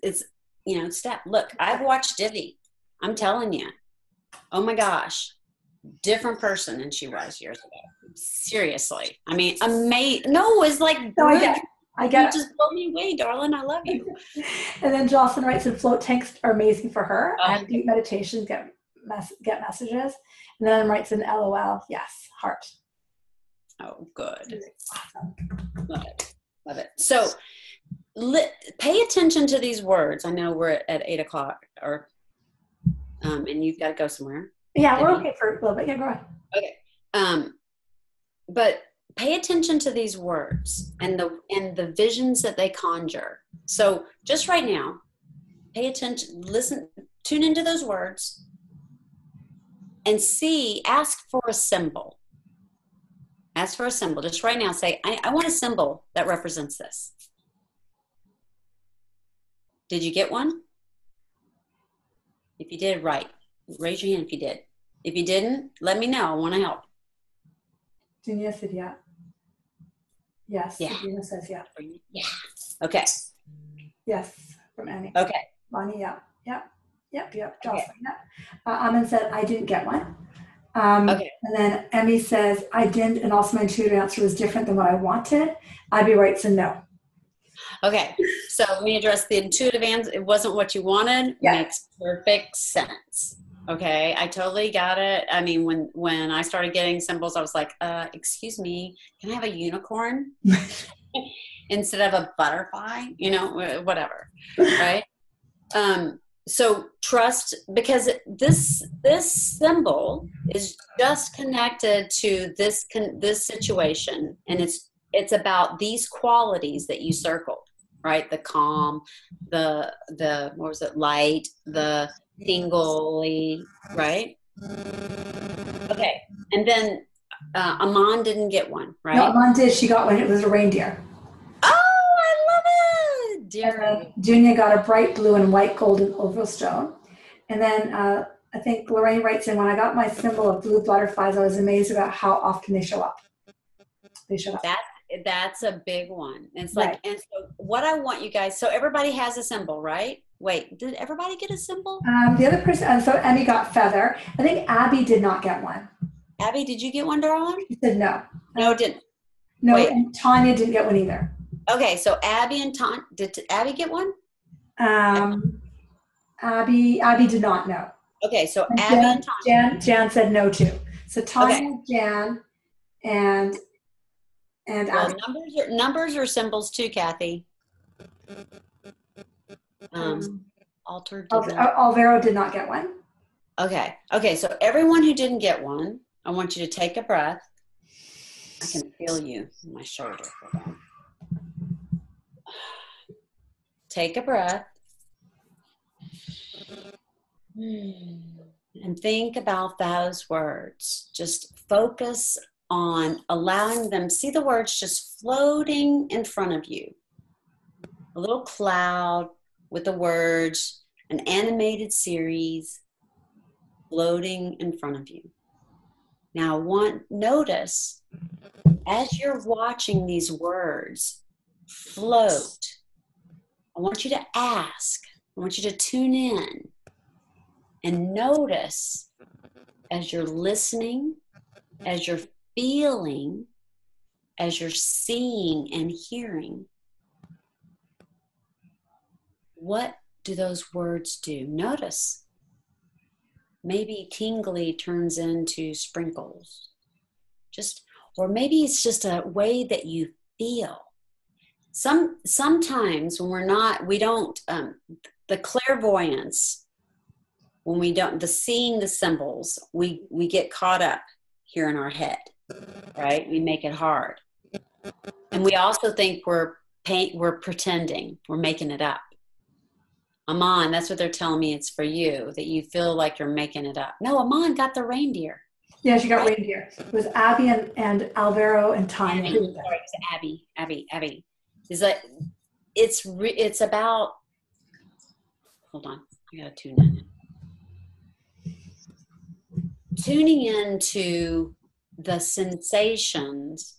step. Look, I've watched Divi. I'm telling you. Oh my gosh. Different person than she was years ago. Seriously. Amazing. No, it's like, no, I get you just blow me away, darling. I love you. And then Jocelyn writes, and float tanks are amazing for her. Oh. I have deep meditations, get messages. And then writes an LOL. Yes, heart. Oh, good. Awesome. Love it. So pay attention to these words. I know we're at 8:00 and you've got to go somewhere. Yeah, we're okay for a little bit. Yeah, go ahead. Okay. But pay attention to these words and the visions that they conjure. So just right now, pay attention, listen, tune into those words and ask for a symbol. Ask for a symbol. Just right now, say, I want a symbol that represents this. Did you get one? If you did, right. Raise your hand if you did. If you didn't, let me know. I want to help. Dunia said yeah. Yes. Yeah. Dunia says yeah. Yeah. Okay. Yes, from Annie. Okay. Bonnie, yeah. Yep. Jocelyn, Okay. yeah. Amin said, I didn't get one. Okay. And then Emmy says, I didn't, and also my intuitive answer was different than what I wanted. Abby writes a no. Okay. So let me address the intuitive answer. It wasn't what you wanted. Yeah. Makes perfect sense. Okay. I totally got it. When I started getting symbols, I was like, excuse me, can I have a unicorn instead of a butterfly? Whatever. Right. So trust, because this symbol is just connected to this situation, and it's about these qualities that you circled, right? The calm, the what was it? Light, the tingly, right? Okay, and then Aman didn't get one, right? No, Aman did. She got one. It was a reindeer. Dunia got a bright blue and white golden oval stone. And then I think Lorraine writes in, when I got my symbol of blue butterflies, I was amazed about how often they show up. That's a big one. It's like, right. And so what I want you guys, so everybody has a symbol, right? Wait, did everybody get a symbol? The other person, so Emmy got feather. I think Abby did not get one. Abby, did you get one, darling? She said no. No, didn't. No, Wait. And Tanya didn't get one either. Okay, so Abby and Tanya, did Abby get one? Abby did not know. Okay, so and Abby and Tanya. Jan said no too. So Tanya, okay. Jan, and well, numbers are symbols too, Kathy. Altered. Alvaro did not get one. Okay, so everyone who didn't get one, I want you to take a breath I can feel you in my shoulder. Hold on. Take a breath. And think about those words. Just focus on allowing them, see the words just floating in front of you. A little cloud with the words, an animated series floating in front of you. Now, notice as you're watching these words float, I want you to ask, I want you to tune in and notice as you're listening, as you're feeling, as you're seeing and hearing, what do those words do? Notice. Maybe tingly turns into sprinkles. Or maybe it's just a way that you feel. Sometimes when the clairvoyance, when we don't, seeing the symbols, we get caught up here in our head, right? We make it hard. And we also think we're pretending, we're making it up. Amon, that's what they're telling me it's for you, that you feel like you're making it up. No, Amon got the reindeer. Yeah, she got reindeer. It was Abby and Alvaro and Tanya. Sorry, it was Abby. Is that it's about, hold on, I gotta tune in. Tuning into the sensations,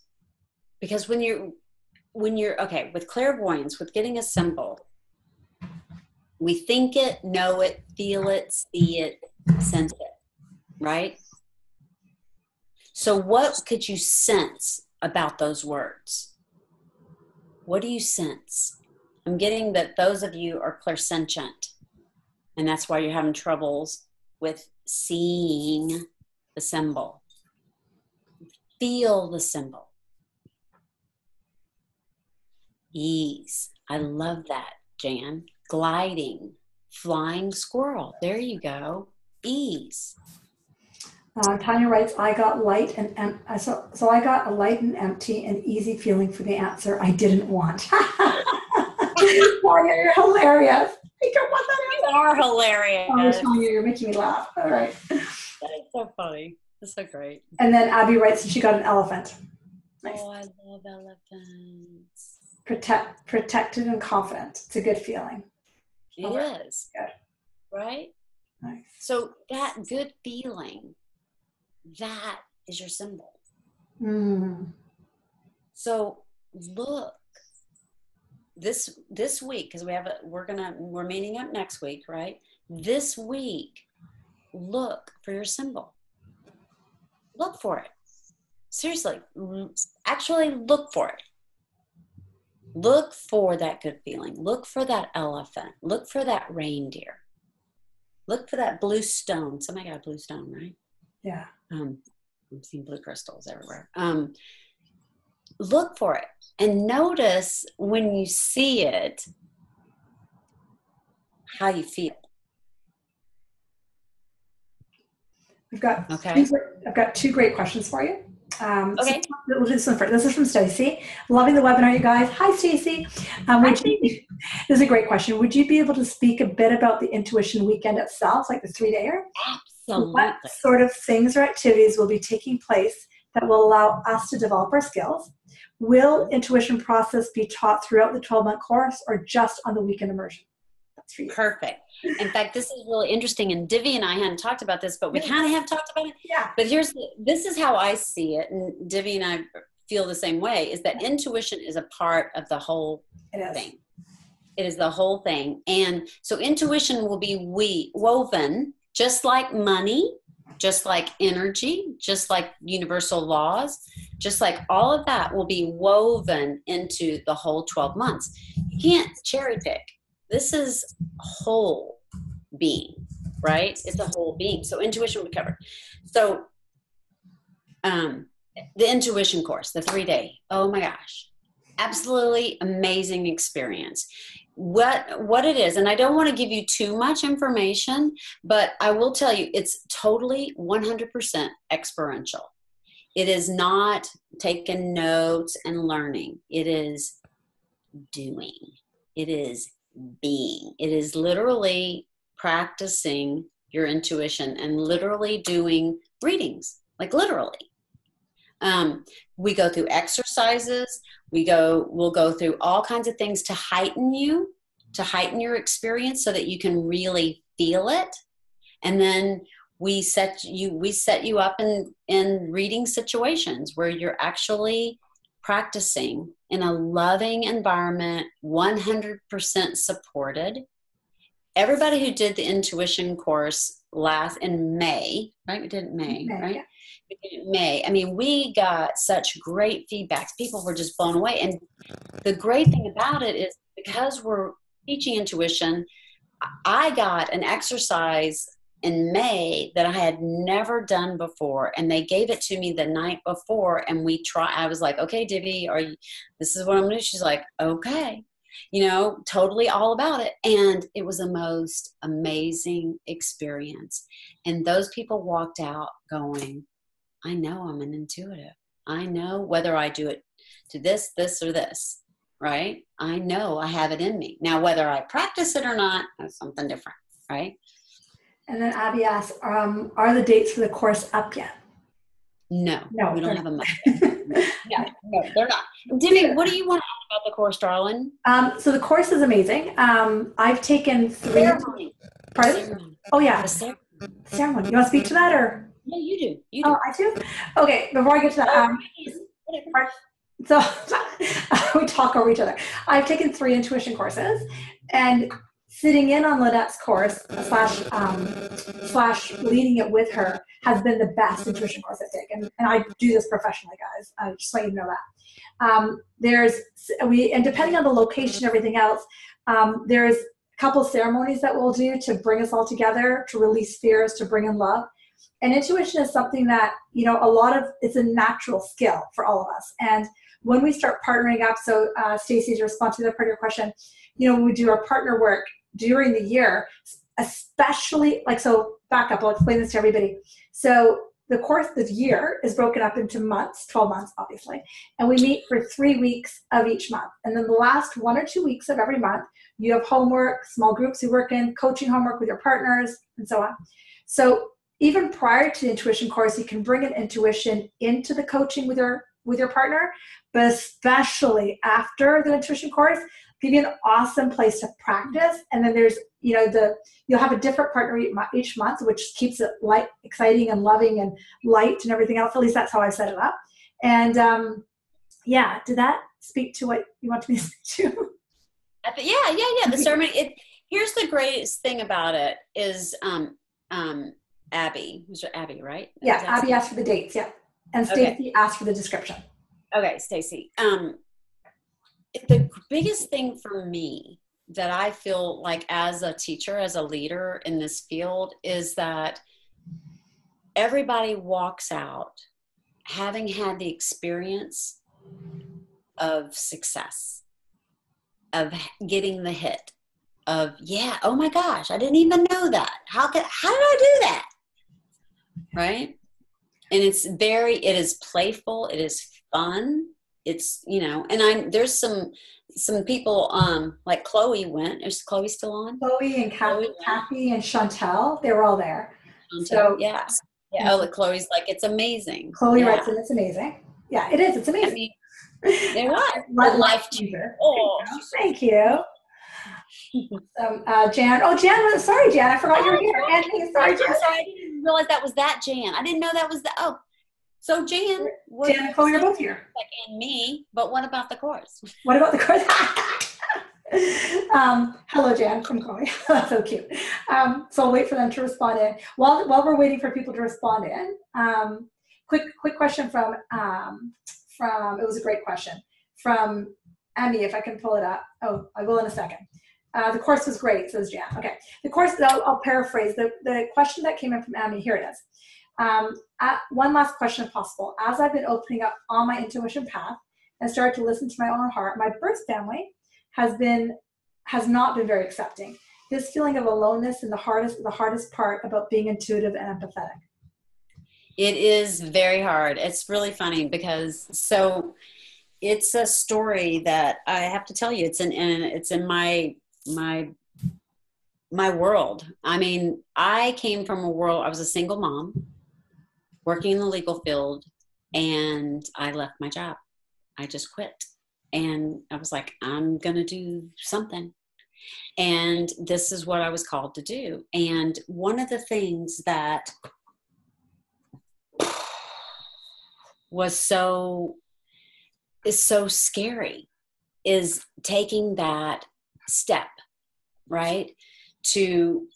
because when you're okay, with clairvoyance, with getting a symbol, we think it, know it, feel it, see it, sense it, right? So what could you sense about those words? What do you sense? I'm getting that those of you are clairsentient, and that's why you're having troubles with seeing the symbol. Feel the symbol. Ease. I love that, Jan. Gliding. Flying squirrel. There you go. Ease. Tanya writes, I got light and so I got a light and empty and easy feeling for the answer I didn't want. Tanya, you're hilarious. I don't want that answer. You are hilarious. Oh, Tanya, you're making me laugh. All right. That is so funny. That's so great. And then Abby writes that she got an elephant. Nice. Oh, I love elephants. Protected and confident. It's a good feeling. It is. Good. Right? Nice. So that good feeling, that is your symbol. So look, this week, because we're meeting up next week, right? This week, look for your symbol. Look for it. Seriously, actually look for it. Look for that good feeling. Look for that elephant. Look for that reindeer. Look for that blue stone. Somebody got a blue stone, right? Yeah. I'm seeing blue crystals everywhere. Look for it and notice when you see it, how you feel. I've got two great questions for you. Okay. So we'll do this one first. This is from Stacy. Loving the webinar, you guys. Hi, Stacy. This is a great question. Would you be able to speak a bit about the Intuition Weekend itself, like the 3-dayer? Absolutely. What sort of things or activities will be taking place that will allow us to develop our skills? Will intuition process be taught throughout the 12-month course or just on the weekend immersion? That's for you. Perfect. In fact, this is really interesting, and Divi and I hadn't talked about this, but we kind of have talked about it. Yeah. But this is how I see it, and Divi and I feel the same way, is that intuition is a part of the whole thing. It is the whole thing. And so intuition will be woven, just like money, just like energy, just like universal laws, just like all of that will be woven into the whole 12 months. You can't cherry pick. This is whole being, right? It's a whole being. So intuition will be covered. So the intuition course, the 3-day, oh my gosh, absolutely amazing experience. What it is, and I don't want to give you too much information, but I will tell you it's totally 100% experiential. It is not taking notes and learning. It is doing. It is being. It is literally practicing your intuition and literally doing readings, like literally. We go through exercises. We'll go through all kinds of things to heighten your experience so that you can really feel it. And then we set you up in reading situations where you're actually practicing in a loving environment, 100% supported. Everybody who did the intuition course in May, right? We did it in May, right? We did it in May. I mean, we got such great feedback. People were just blown away. And the great thing about it is because we're teaching intuition, I got an exercise in May that I had never done before, and they gave it to me the night before, and I was like, okay, Divvy, this is what I'm gonna do. She's like, okay, totally all about it. And it was the most amazing experience. And those people walked out going, I know I'm an intuitive. I know whether I do it to this, or this, right? I know I have it in me. Now, whether I practice it or not, that's something different, right? And then Abby asks, are the dates for the course up yet? No, we don't have a month. No, they're not. Divvy, what do you want to add about the course, darling? So the course is amazing. I've taken 3. Ceremony. Pardon? Ceremony. Oh yeah. The ceremony. You want to speak to that or? No, you do. Oh, I do? Okay, before I get to that, so we talk over each other. I've taken 3 intuition courses, and sitting in on Lynette's course slash leading it with her has been the best intuition course I've taken. And I do this professionally, guys. I just want you to know that. And depending on the location and everything else, there's a couple ceremonies that we'll do to bring us all together, to release fears, to bring in love. And intuition is something that, it's a natural skill for all of us. And when we start partnering up, so Stacey, to respond to the part of your question, when we do our partner work during the year, especially, so back up, I'll explain this to everybody. So the course this year is broken up into months, 12 months, obviously, and we meet for 3 weeks of each month. And then the last 1 or 2 weeks of every month, you have homework, small groups you work in, coaching homework with your partners, and so on. So even prior to the intuition course, you can bring an intuition into the coaching with your partner, but especially after the intuition course, give you an awesome place to practice. And then there's, you'll have a different partner each month, which keeps it light, exciting and loving and light and everything else. At least that's how I set it up. And did that speak to what you want me to speak to? Yeah. The ceremony. Here's the greatest thing about it is Abby. Was it Abby, right? Yeah, Abby asked for the dates. Yeah, and Stacey asked for the description. Okay, Stacey. The biggest thing for me that I feel like as a teacher, as a leader in this field, is that everybody walks out having had the experience of success, of getting the hit, of, oh my gosh, I didn't even know that. How did I do that? Right? And it is playful. It is fun. It's, and there's some people, like Chloe went. Is Chloe still on? Chloe and Kathy and Chantel, they were all there. So yeah. Oh, Chloe's like, it's amazing. Chloe writes in, it's amazing. Yeah, it is. It's amazing. I mean, they're life changer. Oh, thank you. Jan. Oh, sorry, Jan. I forgot you were here. Sorry, Jan. I didn't realize that was that Jan. I didn't know that was the. Oh, so Jan. Jan and Chloe are both here. And me, but what about the course? What about the course? Hello, Jan from Chloe. That's so cute. So I'll wait for them to respond in. While we're waiting for people to respond in, quick question from it was a great question from Emmy, if I can pull it up. Oh, I will in a second. The course was great, says Jan. Okay, the course, I'll paraphrase. The question that came in from Emmy, here it is. One last question if possible. As I've been opening up on my intuition path and started to listen to my own heart, my birth family has not been very accepting. This feeling of aloneness and the hardest part about being intuitive and empathetic. It is very hard. It's really funny because it's a story that I have to tell you. It's in my my world. I mean, I came from a world. I was a single mom working in the legal field, and I left my job. I just quit, and I was like, I'm gonna do something. And this is what I was called to do. And one of the things that was is so scary is taking that step, right? To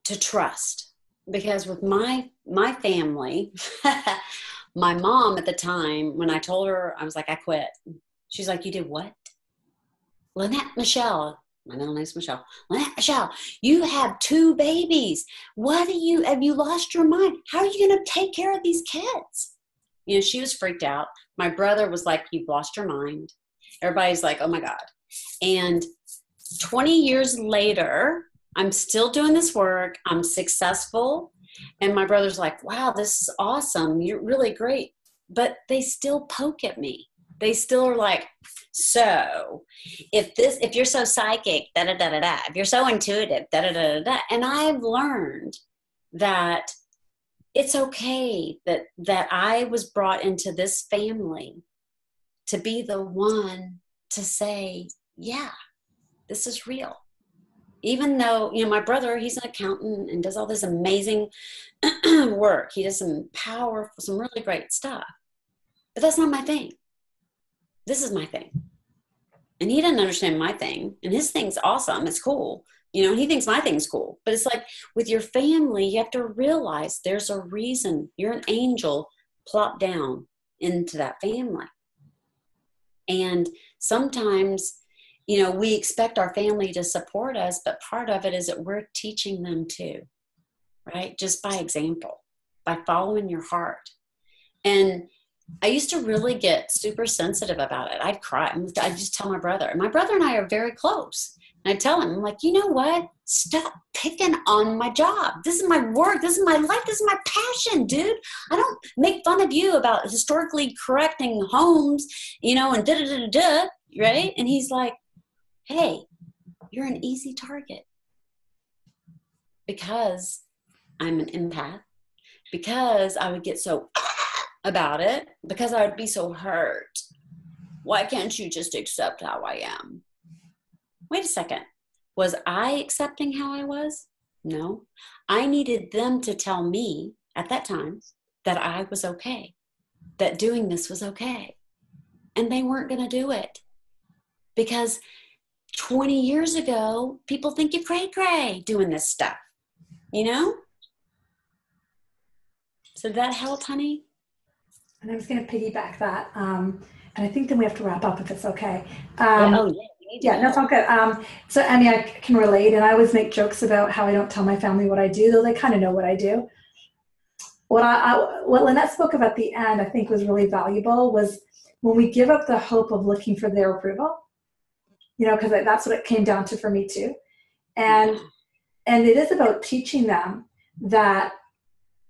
trust. Because with my family, my mom at the time, when I told her, I was like, I quit. She's like, you did what? Lynette Michelle, my middle name's Michelle. Lynette Michelle, you have 2 babies. Have you lost your mind? How are you going to take care of these kids? You know, she was freaked out. My brother was like, you've lost your mind. Everybody's like, oh my God. And 20 years later, I'm still doing this work. I'm successful. And my brother's like, wow, this is awesome. You're really great. But they still poke at me. They still are like, so if you're so psychic, da da da da da, if you're so intuitive, da da da da da. And I've learned that it's okay that I was brought into this family to be the one to say, yeah, this is real. Even though, you know, my brother, he's an accountant and does all this amazing work. He does some really great stuff. But that's not my thing. This is my thing. And he doesn't understand my thing. And his thing's awesome. It's cool. You know, he thinks my thing's cool. But it's like with your family, you have to realize there's a reason. You're an angel plopped down into that family. And sometimes, you know, we expect our family to support us, but part of it is that we're teaching them too, right? Just by example, by following your heart. And I used to really get super sensitive about it. I'd cry. I'd just tell my brother. And my brother and I are very close. And I'd tell him, I'm like, you know what? Stop picking on my job. This is my work. This is my life. This is my passion, dude. I don't make fun of you about historically correcting homes, you know, and da-da-da-da-da, right? And he's like, hey, you're an easy target. Because I'm an empath. Because I would get so about it, because I would be so hurt. Why can't you just accept how I am? Wait a second. Was I accepting how I was? No. I needed them to tell me at that time that I was okay, that doing this was okay. And they weren't going to do it. Because 20 years ago, people think you're cray-cray doing this stuff, you know? So did that help, honey? And I was going to piggyback that. And I think then we have to wrap up if it's okay. Yeah, that's all good. So, I mean, I can relate. And I always make jokes about how I don't tell my family what I do, though they kind of know what I do. What Lynette spoke about at the end, I think was really valuable, was when we give up the hope of looking for their approval, you know, because that's what it came down to for me too. And it is about teaching them that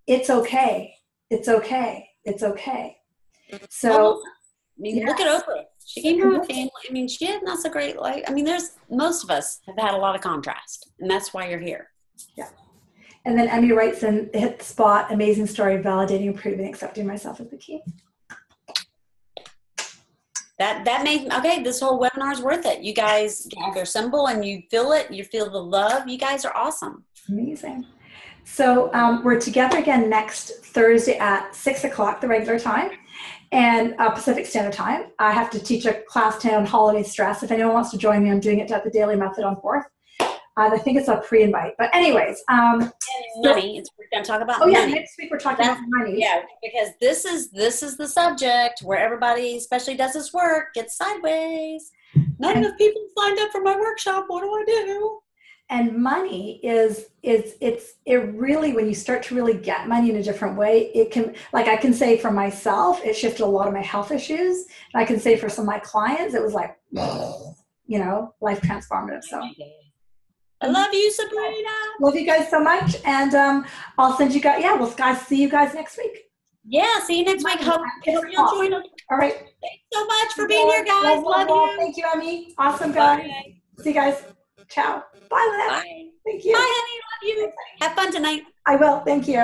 it's okay. It's okay. It's okay. So, I mean, look at Oprah. She came from a family. I mean, she had not so great life. I mean, most of us have had a lot of contrast, and that's why you're here. Yeah. And then Emmy writes in, hit the spot, amazing story, validating, improving, accepting myself as the key. That made, okay, this whole webinar is worth it. You guys have their symbol and you feel it. You feel the love. You guys are awesome. Amazing. So we're together again next Thursday at 6 o'clock, the regular time, and Pacific Standard Time. I have to teach a class today on holiday stress. If anyone wants to join me, I'm doing it at the Daily Method on 4th. I think it's a pre-invite. But anyways. Money. We're going to talk about money. Oh, yeah, next week we're talking about money. Yeah, because this is the subject where everybody, especially does this work, gets sideways. Not enough people signed up for my workshop. What do I do? And money it really, when you start to really get money in a different way, it can, like I can say for myself, it shifted a lot of my health issues. And I can say for some of my clients, it was like, you know, life transformative. So I love you, Sabrina. Love you guys so much. And I'll send you guys, we'll see you guys next week. Yeah, see you next week. Hope you'll join us. All right. Thanks so much for being here, guys. Love you. Thank you, Emmy. Awesome, guys. Bye. See you guys. Ciao. Bye, Lynette. Bye. Thank you. Bye, honey. Love you. Have fun tonight. I will. Thank you.